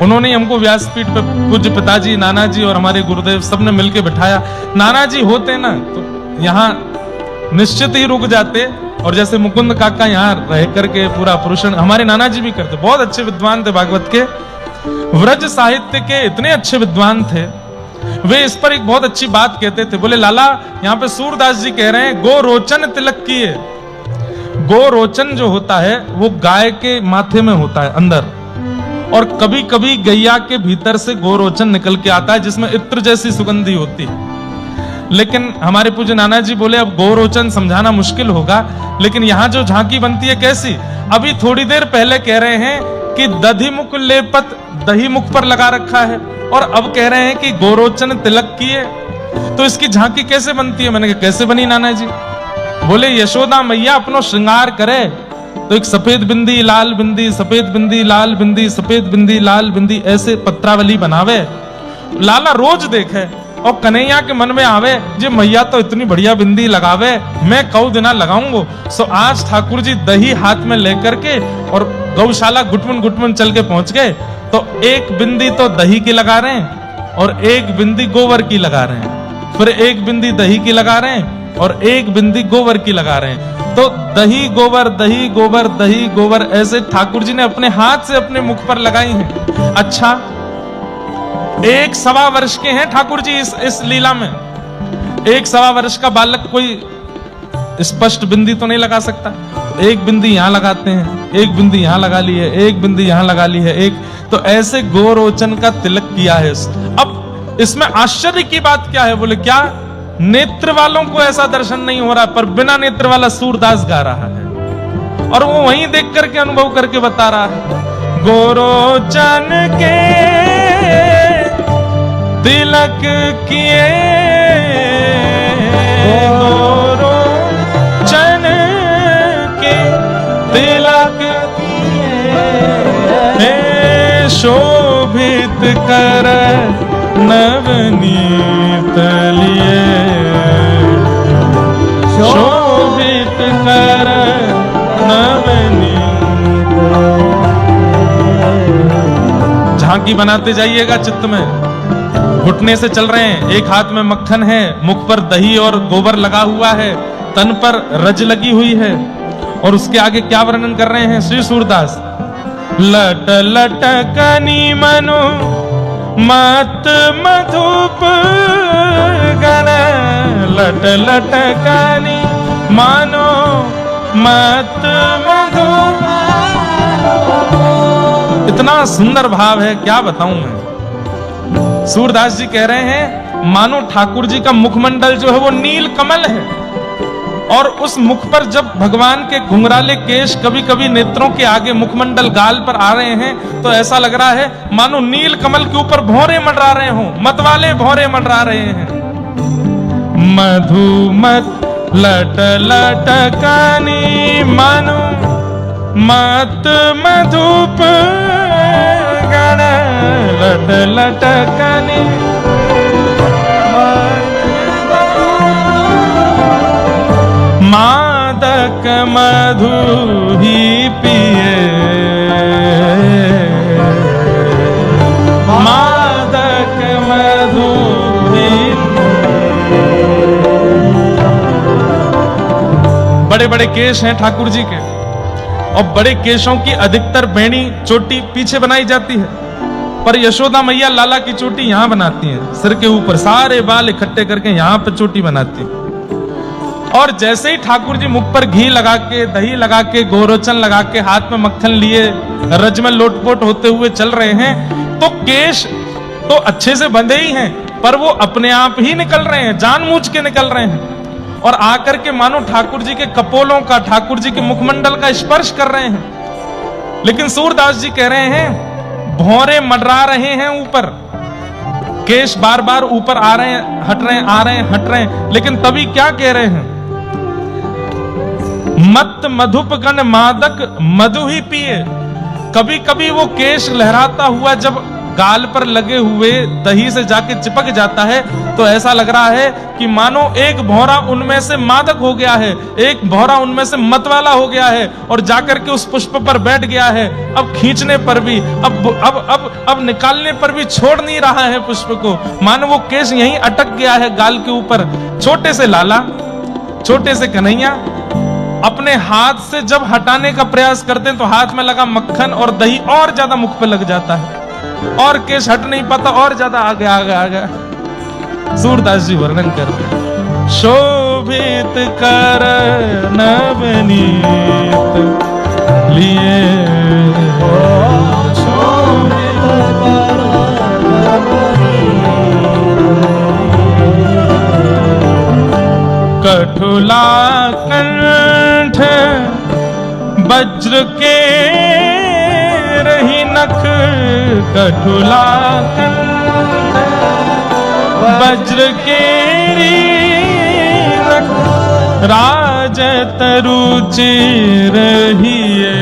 Speaker 1: उन्होंने हमको व्यासपीठ पे पूज्य पिताजी, नाना जी और हमारे गुरुदेव सबने मिलके बिठाया। नाना जी होते ना तो यहाँ निश्चित ही रुक जाते, और जैसे मुकुंद काका यहाँ रह करके पूरा पुरुषण हमारे नाना जी भी करते। बहुत अच्छे विद्वान थे, भागवत के व्रज साहित्य के इतने अच्छे विद्वान थे। वे इस पर एक बहुत अच्छी बात कहते थे, बोले लाला यहाँ पे सूरदास जी कह रहे हैं गोरोचन तिलक किए। गोरोचन जो होता है वो गाय के माथे में होता है अंदर, और कभी कभी गैया के भीतर से गोरोचन निकल के आता है जिसमें इत्र जैसी सुगंधी होती है। लेकिन हमारे पूज्य नाना जी बोले अब गोरोचन समझाना मुश्किल होगा, लेकिन यहाँ जो झांकी बनती है कैसी, अभी थोड़ी देर पहले कह रहे हैं कि दधि मुख लेपत दही मुख पर लगा रखा है, और अब कह रहे हैं कि गोरोचन तिलक किए। तो इसकी झांकी कैसे बनती है? मैंने कहा कैसे बनी नाना जी? बोले यशोदा मैया अपनो श्रृंगार करे तो एक सफेद बिंदी लाल बिंदी, सफेद बिंदी लाल बिंदी, सफेद बिंदी लाल बिंदी, ऐसे पत्रावली बनावे। लाला रोज देखे और कन्हैया के मन में आवे जे मैया तो इतनी बढ़िया बिंदी लगावे, मैं कऊ दिना लगाऊंगो। सो आज ठाकुर जी दही हाथ में लेकर के और गौशाला घुटमुन घुटमुन चल के पहुंच गए तो एक बिंदी तो दही की लगा रहे हैं और एक बिंदी गोबर की लगा रहे हैं, फिर एक बिंदी दही की लगा रहे हैं और एक बिंदी गोबर की लगा रहे हैं। तो दही गोबर दही गोबर दही गोबर ऐसे ठाकुर जी ने अपने हाथ से अपने मुख पर लगाई हैं। अच्छा, 1.25 वर्ष के हैं ठाकुर जी इस लीला में। 1.25 वर्ष का बालक कोई स्पष्ट बिंदी तो नहीं लगा सकता। एक बिंदी यहां लगाते हैं, एक बिंदी यहां लगा ली है, एक बिंदी यहां लगा ली है, एक तो ऐसे गोरोचन का तिलक किया है। अब इसमें आश्चर्य की बात क्या है? बोले क्या? नेत्र वालों को ऐसा दर्शन नहीं हो रहा, पर बिना नेत्र वाला सूरदास गा रहा है और वो वहीं देख करके अनुभव करके बता रहा है। गोरोचन के तिलक किए, गोरोचन के तिलक किए, शोभित कर नवनीत लिए, शोभित कर नवनीत। झांकी बनाते जाइएगा चित्त में। घुटने से चल रहे हैं, एक हाथ में मक्खन है, मुख पर दही और गोबर लगा हुआ है, तन पर रज लगी हुई है और उसके आगे क्या वर्णन कर रहे हैं श्री सूरदास? लट लटकनी मनो मत मधुप गण, लट लटकनी मानो मत मधुप। इतना सुंदर भाव है, क्या बताऊं मैं। सूरदास जी कह रहे हैं मानो ठाकुर जी का मुखमंडल जो है वो नील कमल है और उस मुख पर जब भगवान के घुंघराले केश कभी कभी नेत्रों के आगे मुखमंडल गाल पर आ रहे हैं तो ऐसा लग रहा है मानो नील कमल के ऊपर भौरे मंडरा रहे हो, मतवाले भौरे मंडरा रहे हैं। मधुमत लट लटकनी मानो मत मधुप गण, लट लटकनी मादक मधु ही पिए, मादक मधु ही। बड़े बड़े केश हैं ठाकुर जी के और बड़े केशों की अधिकतर बेणी चोटी पीछे बनाई जाती है, पर यशोदा मैया लाला की चोटी यहां बनाती हैं, सिर के ऊपर सारे बाल इकट्ठे करके यहां पर चोटी बनाती है। और जैसे ही ठाकुर जी मुख पर घी लगा के, दही लगा के, गोरोचन लगा के, हाथ में मक्खन लिए रज में लोटपोट होते हुए चल रहे हैं तो केश तो अच्छे से बंधे ही हैं पर वो अपने आप ही निकल रहे हैं, जानबूझ के निकल रहे हैं और आकर के मानो ठाकुर जी के कपोलों का, ठाकुर जी के मुखमंडल का स्पर्श कर रहे हैं। लेकिन सूरदास जी कह रहे हैं भौरे मंडरा रहे हैं ऊपर, केश बार बार ऊपर आ रहे हैं, हट रहे हैं, आ रहे हैं, हट रहे हैं, लेकिन तभी क्या कह रहे हैं? मत मधुप गण मादक मधु ही पिए। कभी कभी वो केश लहराता हुआ जब गाल पर लगे हुए दही से जाके चिपक जाता है तो ऐसा लग रहा है कि मानो एक भौरा उनमें से मादक हो गया है, एक भौरा उनमें से मतवाला हो गया है और जाकर के उस पुष्प पर बैठ गया है। अब खींचने पर भी, अब निकालने पर भी छोड़ नहीं रहा है पुष्प को, मानो वो केश यहीं अटक गया है गाल के ऊपर। छोटे से लाला, छोटे से कन्हैया अपने हाथ से जब हटाने का प्रयास करते हैं तो हाथ में लगा मक्खन और दही और ज्यादा मुख पे लग जाता है और केश हट नहीं पाता, और ज्यादा आगे आगे आगे। सूरदास जी वर्णन करते हैं शोभित कर नवनीत लिए, शोभित कर कठुला कंठ वज्र के रही नख, कठुला कंठ वज्र के नख, राज तरुचि रहिए,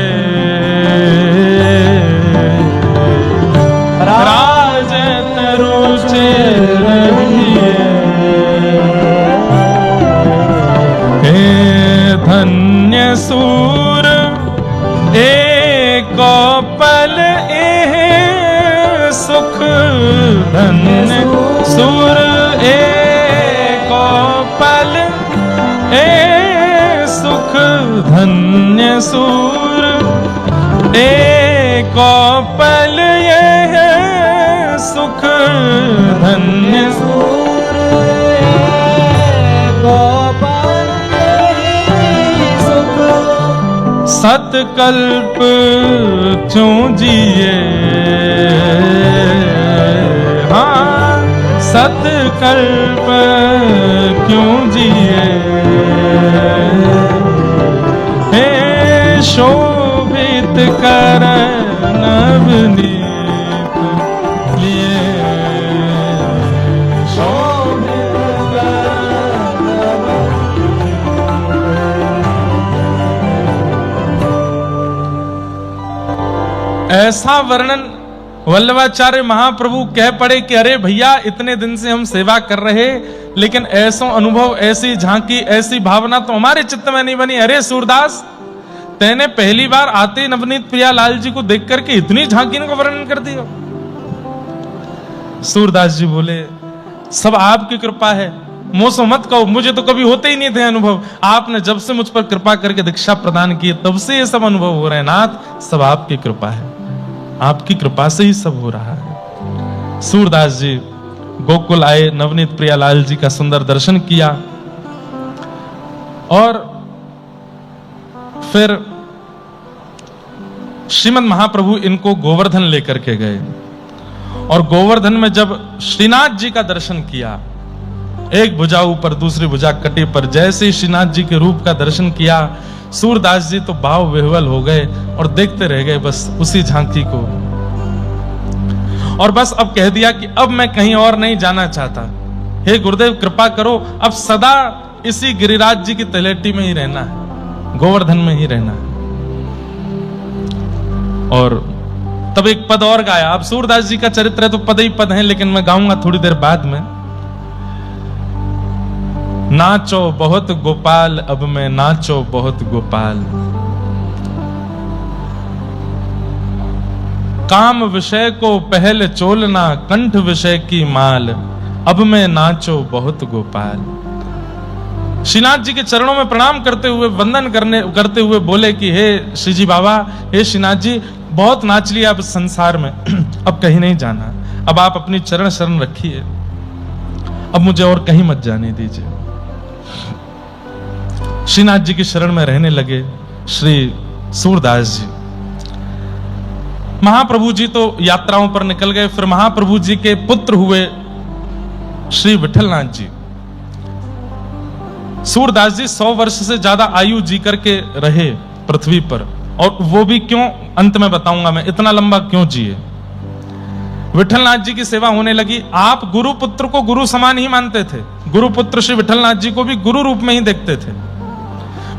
Speaker 1: राज तरुचि रहिए। धन्य सूर एक धन्य सूर, एक पल ये है सुख धन्य सूर,
Speaker 2: गोपाल सुख
Speaker 1: सतकल्प क्यों जिए, हाँ सतकल्प क्यों जिए, हे शोभित कर नवनीत लिए, शोभित कर ऐसा वर्णन वल्लभाचार्य महाप्रभु कह पड़े कि अरे भैया इतने दिन से हम सेवा कर रहे, लेकिन ऐसा अनुभव, ऐसी झांकी, ऐसी भावना तो हमारे चित्त में नहीं बनी। अरे सूरदास, तैने पहली बार आते नवनीत प्रियालाल जी को देख करके इतनी झांकी का वर्णन कर दिया। सूरदास जी बोले सब आपकी कृपा है, मोसो मत कहो, मुझे तो कभी होते ही नहीं थे अनुभव। आपने जब से मुझ पर कृपा करके दीक्षा प्रदान की तब से ये सब अनुभव हो रहे हैं। नाथ, सब आपकी कृपा है, आपकी कृपा से ही सब हो रहा है। सूरदास जी गोकुल आए, नवनीत प्रियालाल जी का सुंदर दर्शन किया और फिर श्रीमद महाप्रभु इनको गोवर्धन लेकर के गए और गोवर्धन में जब श्रीनाथ जी का दर्शन किया, एक भुजा ऊपर दूसरी भुजा कटी पर, जैसे ही श्रीनाथ जी के रूप का दर्शन किया, सूरदास जी तो भाव विह्वल हो गए और देखते रह गए बस उसी झांकी को। और बस अब कह दिया कि अब मैं कहीं और नहीं जाना चाहता, हे गुरुदेव कृपा करो, अब सदा इसी गिरिराज जी की तलेटी में ही रहना है, गोवर्धन में ही रहना है। और तब एक पद और गाया। अब सूरदास जी का चरित्र है तो पद ही पद है, लेकिन मैं गाऊंगा थोड़ी देर बाद में। नाचो बहुत गोपाल, अब मैं नाचो बहुत गोपाल, काम विषय को पहले चोलना, कंठ विषय की माल, अब मैं नाचो बहुत गोपाल। श्रीनाथ जी के चरणों में प्रणाम करते हुए, वंदन करते हुए बोले कि हे श्री जी बाबा, हे श्रीनाथ जी, बहुत नाच लिया अब संसार में, अब कहीं नहीं जाना, अब आप अपनी चरण शरण रखिए, अब मुझे और कहीं मत जाने दीजिए। श्रीनाथ जी की शरण में रहने लगे श्री सूरदास जी। महाप्रभु जी तो यात्राओं पर निकल गए। फिर महाप्रभु जी के पुत्र हुए श्री विठलनाथ जी। सूरदास जी 100 वर्ष से ज्यादा आयु जी करके रहे पृथ्वी पर, और वो भी क्यों, अंत में बताऊंगा मैं इतना लंबा क्यों जिए। विठलनाथ जी की सेवा होने लगी। आप गुरु पुत्र को गुरु समान ही मानते थे, गुरु पुत्र श्री विठलनाथ जी को भी गुरु रूप में ही देखते थे।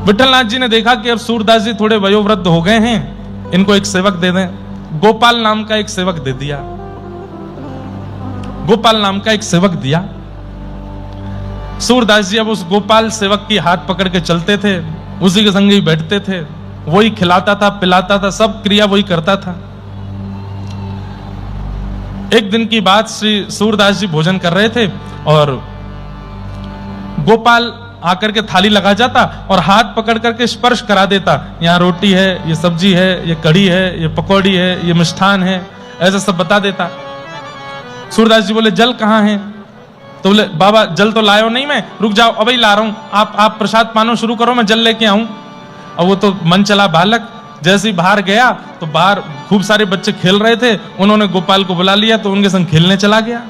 Speaker 1: विठलनाथ जी ने देखा कि अब सूरदास जी थोड़े वयोवृद्ध हो गए हैं, इनको एक सेवक दे दें। गोपाल नाम का एक सेवक दे दिया, गोपाल नाम का एक सेवक दिया। सूरदास जी अब उस गोपाल सेवक की हाथ पकड़ के चलते थे, उसी के संग ही बैठते थे, वही खिलाता था, पिलाता था, सब क्रिया वही करता था। एक दिन की बात, श्री सूरदास जी भोजन कर रहे थे और गोपाल आकर के थाली लगा जाता और हाथ पकड़ करके स्पर्श करा देता, यहाँ रोटी है, ये सब्जी है, ये कढ़ी है, ये पकौड़ी है, ये मिष्ठान है, ऐसा सब बता देता। सूरदास जी बोले जल कहाँ है? तो बोले बाबा जल तो लायो नहीं मैं, रुक जाओ अभी ला रहा हूं, आप प्रसाद पानो शुरू करो, मैं जल लेके आऊं। अब वो तो मन चला बालक, जैसे ही बाहर गया तो बाहर खूब सारे बच्चे खेल रहे थे, उन्होंने गोपाल को बुला लिया तो उनके संग खेलने चला गया,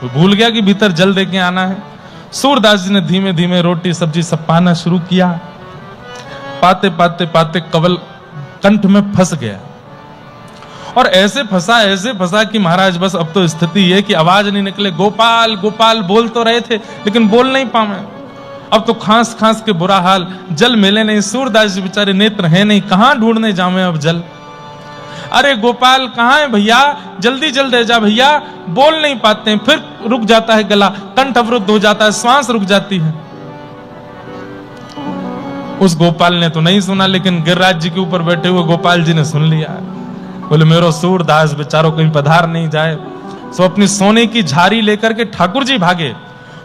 Speaker 1: वो भूल गया कि भीतर जल दे के आना है। सूरदास जी ने धीमे धीमे रोटी सब्जी सब पाना शुरू किया। पाते पाते पाते कवल कंठ में फंस गया और ऐसे फंसा कि महाराज बस अब तो स्थिति ये कि आवाज नहीं निकले। गोपाल गोपाल बोल तो रहे थे लेकिन बोल नहीं पाए। अब तो खांस खांस के बुरा हाल, जल मिले नहीं। सूरदास जी बेचारे नेत्र है नहीं, कहां ढूंढने जावे अब जल। अरे गोपाल कहां है भैया, जल्दी जल्दी जा भैया। बोल नहीं पाते हैं, फिर रुक जाता है गला, कंठ अवरुद्ध हो जाता है, श्वास रुक जाती है। उस गोपाल ने तो नहीं सुना, लेकिन गिरिराज जी के ऊपर बैठे हुए गोपाल जी ने सुन लिया। बोले मेरो सूरदास बेचारो कहीं पधार नहीं जाए। सो अपनी सोने की झारी लेकर के ठाकुर जी भागे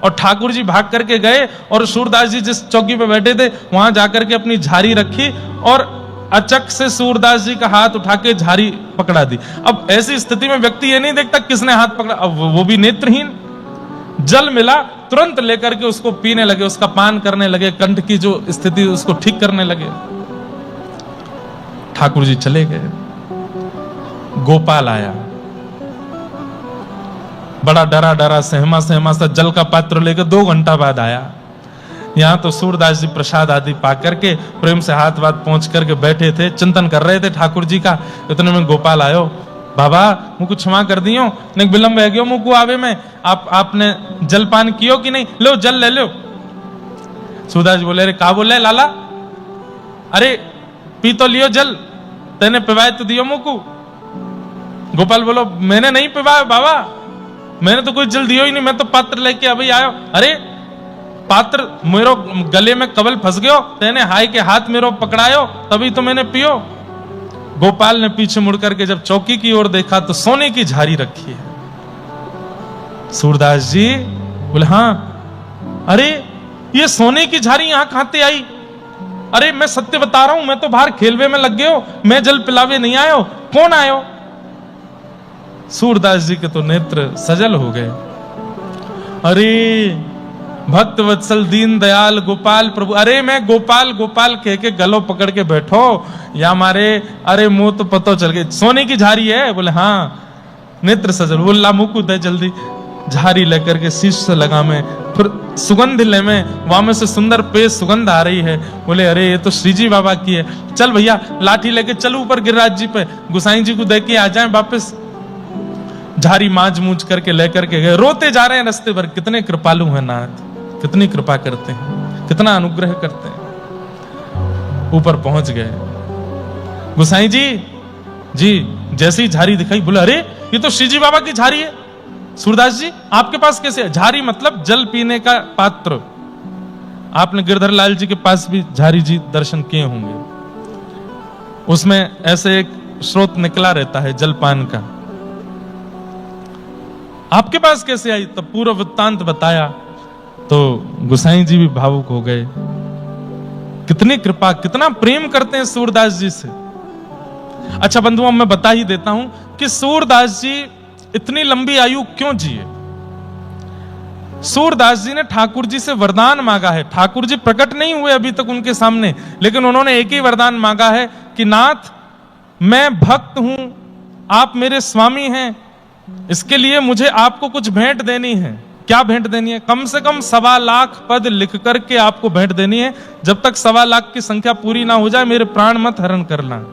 Speaker 1: और ठाकुर जी भाग करके गए और सूरदास जी जिस चौकी पे बैठे थे वहां जाकर के अपनी झारी रखी और अचक से सूरदास जी का हाथ उठा के झारी पकड़ा दी। अब ऐसी स्थिति में व्यक्ति ये नहीं देखता किसने हाथ पकड़ा, अब वो भी नेत्रहीन। जल मिला, तुरंत लेकर के उसको पीने लगे, उसका पान करने लगे, कंठ की जो स्थिति उसको ठीक करने लगे। ठाकुर जी चले गए। गोपाल आया, बड़ा डरा डरा सहमा सहमा सा जल का पात्र लेकर 2 घंटा बाद आया। यहां तो सूरदास जी प्रसाद आदि पा करके प्रेम से हाथ वाथ पहुंच करके बैठे थे, चिंतन कर रहे थे ठाकुर जी का। इतने में गोपाल आयो, बाबा मुझको क्षमा कर दियो, नहीं विलंब है गयो मुझको आवे में, आपने जलपान कियो कि नहीं, लो जल ले लो। सूरदास जी बोले, अरे का बोले लाला, अरे पी तो लियो जल, तेने पिवाए तो दियो मुझको। गोपाल बोलो, मैंने नहीं पिवाया बाबा, मैंने तो कोई जल दियो ही नहीं, मैं तो पात्र लेके अभी आयो। अरे पात्र मेरो गले में कवल फंस गयो, तेने हाय के हाथ मेरो पकड़ायो तभी तो मैंने पियो। गोपाल ने पीछे मुड़ करके जब चौकी की ओर देखा तो सोने की झारी रखी है। सूरदास जी बोले, हाँ, अरे ये सोने की झारी यहां कहां से आई? अरे मैं सत्य बता रहा हूं, मैं तो बाहर खेलवे में लग गयो, मैं जल पिलावे नहीं आयो, कौन आयो? सूरदास जी के तो नेत्र सजल हो गए। अरे भक्त वत्सल दीन दयाल गोपाल प्रभु, अरे मैं गोपाल गोपाल कह के गलो पकड़ के बैठो या मारे, अरे मुंह तो पतो चल गए, सोने की झारी है। बोले हाँ, नेत्र सजल। बोला मुकु दे जल्दी, झारी लेकर के शीश से लगा में, फिर सुगंध ले में, वहां में से सुंदर पे सुगंध आ रही है। बोले अरे ये तो श्रीजी बाबा की है, चल भैया लाठी लेके चलो ऊपर गिरिराज जी पे, गुसाई जी को देख के आ जाए वापस। झारी मांझ मूझ करके लेकर के गए, रोते जा रहे हैं रास्ते भर। कितने कृपालु हैं नाथ, कितनी कृपा करते हैं, कितना अनुग्रह करते हैं। ऊपर पहुंच गए, गुसाई जी जैसी ही झारी दिखाई, बोले अरे ये तो श्रीजी बाबा की झारी है। सूरदास जी आपके पास कैसे है? झारी मतलब जल पीने का पात्र। आपने गिरधर लाल जी के पास भी झारी जी दर्शन किए होंगे, उसमें ऐसे एक स्रोत निकला रहता है जलपान का। आपके पास कैसे आई? तब पूरा वृत्तांत बताया तो गुसाई जी भी भावुक हो गए। कितनी कृपा, कितना प्रेम करते हैं सूरदास जी से। अच्छा बंधुओं, मैं बता ही देता हूं कि सूरदास जी इतनी लंबी आयु क्यों जिए। सूरदास जी ने ठाकुर जी से वरदान मांगा है। ठाकुर जी प्रकट नहीं हुए अभी तक उनके सामने, लेकिन उन्होंने एक ही वरदान मांगा है कि नाथ मैं भक्त हूं, आप मेरे स्वामी हैं, इसके लिए मुझे आपको कुछ भेंट देनी है। क्या भेंट देनी है? कम से कम 1.25 लाख पद लिख करके आपको भेंट देनी है। जब तक 1.25 लाख की संख्या पूरी ना हो जाए मेरे प्राण मत हरण करना।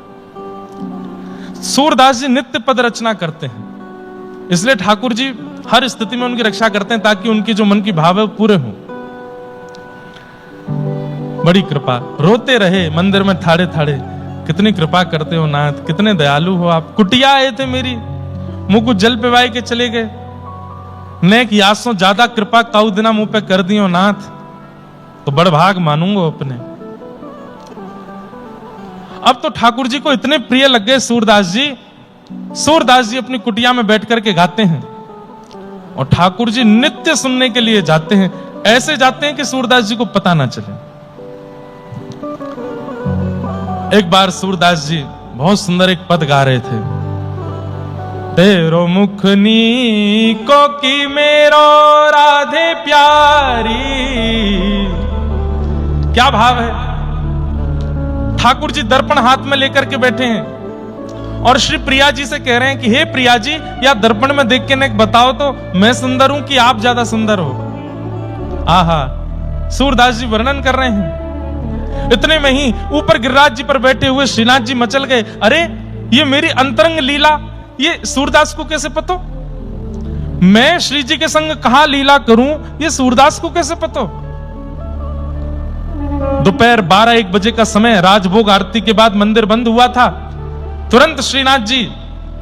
Speaker 1: सूरदास जी नित्य पद रचना करते हैं, इसलिए ठाकुर जी हर स्थिति में उनकी रक्षा करते हैं ताकि उनकी जो मन की भाव है पूरे हों। बड़ी कृपा, रोते रहे मंदिर में थाड़े थाड़े। कितनी कृपा करते हो नाथ, कितने दयालु हो आप। कुटिया आए थे मेरी, मुंह को जल पिवाए के चले गए। नेक यासों ज्यादा कृपा काऊ दिना मुंह पे कर दियो नाथ, तो बड़ भाग मानूंगा अपने। अब तो ठाकुर जी को इतने प्रिय लग गए सूरदास जी। सूरदास जी अपनी कुटिया में बैठ करके गाते हैं और ठाकुर जी नित्य सुनने के लिए जाते हैं। ऐसे जाते हैं कि सूरदास जी को पता ना चले। एक बार सूरदास जी बहुत सुंदर एक पद गा रहे थे। तेरो मुख नीको की मेरो राधे प्यारी। क्या भाव है। ठाकुर जी दर्पण हाथ में लेकर के बैठे हैं और श्री प्रिया जी से कह रहे हैं कि हे प्रिया जी, या दर्पण में देख के नेक बताओ तो मैं सुंदर हूं कि आप ज्यादा सुंदर हो। आहा, सूरदास जी वर्णन कर रहे हैं। इतने में ही ऊपर गिरिराज जी पर बैठे हुए श्रीनाथ जी मचल गए। अरे ये मेरी अंतरंग लीला ये सूरदास को कैसे पतो? मैं श्री जी के संग कहां लीला करूं, ये सूरदास को कैसे पतो? दोपहर 12-1 बजे का समय, राजभोग आरती के बाद मंदिर बंद हुआ था। तुरंत श्रीनाथ जी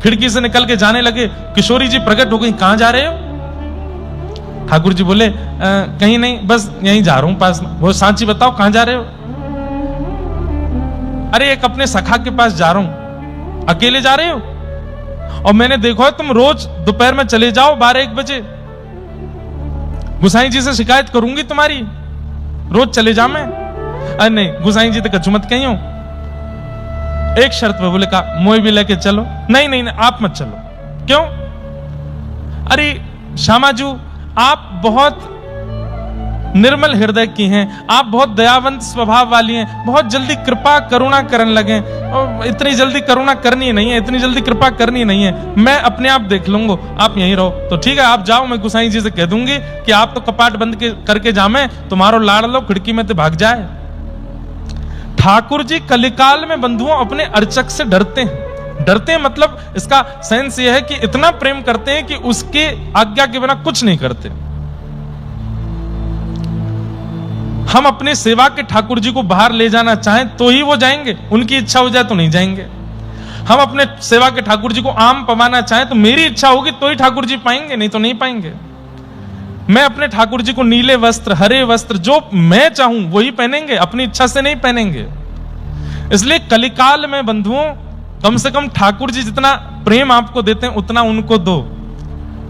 Speaker 1: खिड़की से निकल के जाने लगे। किशोरी जी प्रकट हो गई, कहां जा रहे हो? ठाकुर जी बोले कहीं नहीं, बस यहीं जा रहा हूं पास में। वो सांची बताओ कहां जा रहे हो? अरे एक अपने सखा के पास जा रहा हूं। अकेले जा रहे हो? और मैंने देखा है तुम रोज दोपहर में चले जाओ 12-1 बजे। गुसाई जी से शिकायत करूंगी तुम्हारी, रोज चले जा मैं। अरे नहीं गुसाई जी तो कछु मत कही हो, एक शर्त पे बोले का मोए भी लेके चलो। नहीं नहीं नहीं आप मत चलो। क्यों? अरे श्यामाजू आप बहुत निर्मल हृदय की हैं, आप बहुत दयावंत स्वभाव वाली हैं, बहुत जल्दी कृपा करुणा करने लगे। और इतनी जल्दी करुणा करनी नहीं है, इतनी जल्दी कृपा करनी नहीं है, मैं अपने आप देख लूंगा, आप यहीं रहो। तो ठीक है आप जाओ, मैं गुसाई जी से कह दूंगी कि आप तो कपाट बंद करके जामे, तुम्हारो लाड़ लो खिड़की में तो भाग जाए। ठाकुर जी कलिकाल में बंधुओं अपने अर्चक से डरते हैं। डरते हैं मतलब इसका सेंस यह है कि इतना प्रेम करते हैं कि उसके आज्ञा के बिना कुछ नहीं करते। हम अपने सेवा के ठाकुर जी को बाहर ले जाना चाहें तो ही वो जाएंगे, उनकी इच्छा हो जाए तो नहीं जाएंगे। हम अपने सेवा के ठाकुर जी को आम पवाना चाहें तो मेरी इच्छा होगी तो ही ठाकुर जी पाएंगे, नहीं तो नहीं पाएंगे। मैं अपने ठाकुर जी को नीले वस्त्र, हरे वस्त्र, जो मैं चाहूं वही पहनेंगे, अपनी इच्छा से नहीं पहनेंगे। इसलिए कलिकाल में बंधुओं कम से कम ठाकुर जी जितना प्रेम आपको देते हैं उतना उनको दो।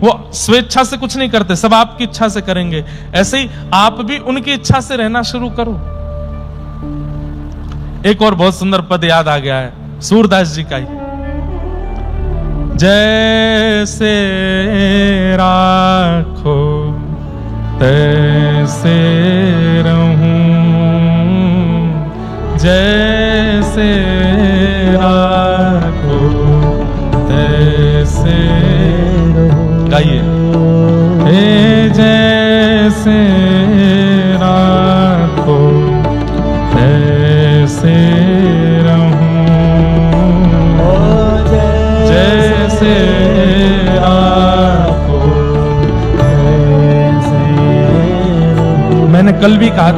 Speaker 1: वो स्वेच्छा से कुछ नहीं करते, सब आपकी इच्छा से करेंगे। ऐसे ही आप भी उनकी इच्छा से रहना शुरू करो। एक और बहुत सुंदर पद याद आ गया है सूरदास जी का ही, जैसे राखो तैसे रहूं, जैसे राखो तैसे गाइए। हे जैसे राखो तैसे रहूं, जैसे राखो तैसे रहूं। मैंने कल भी कहा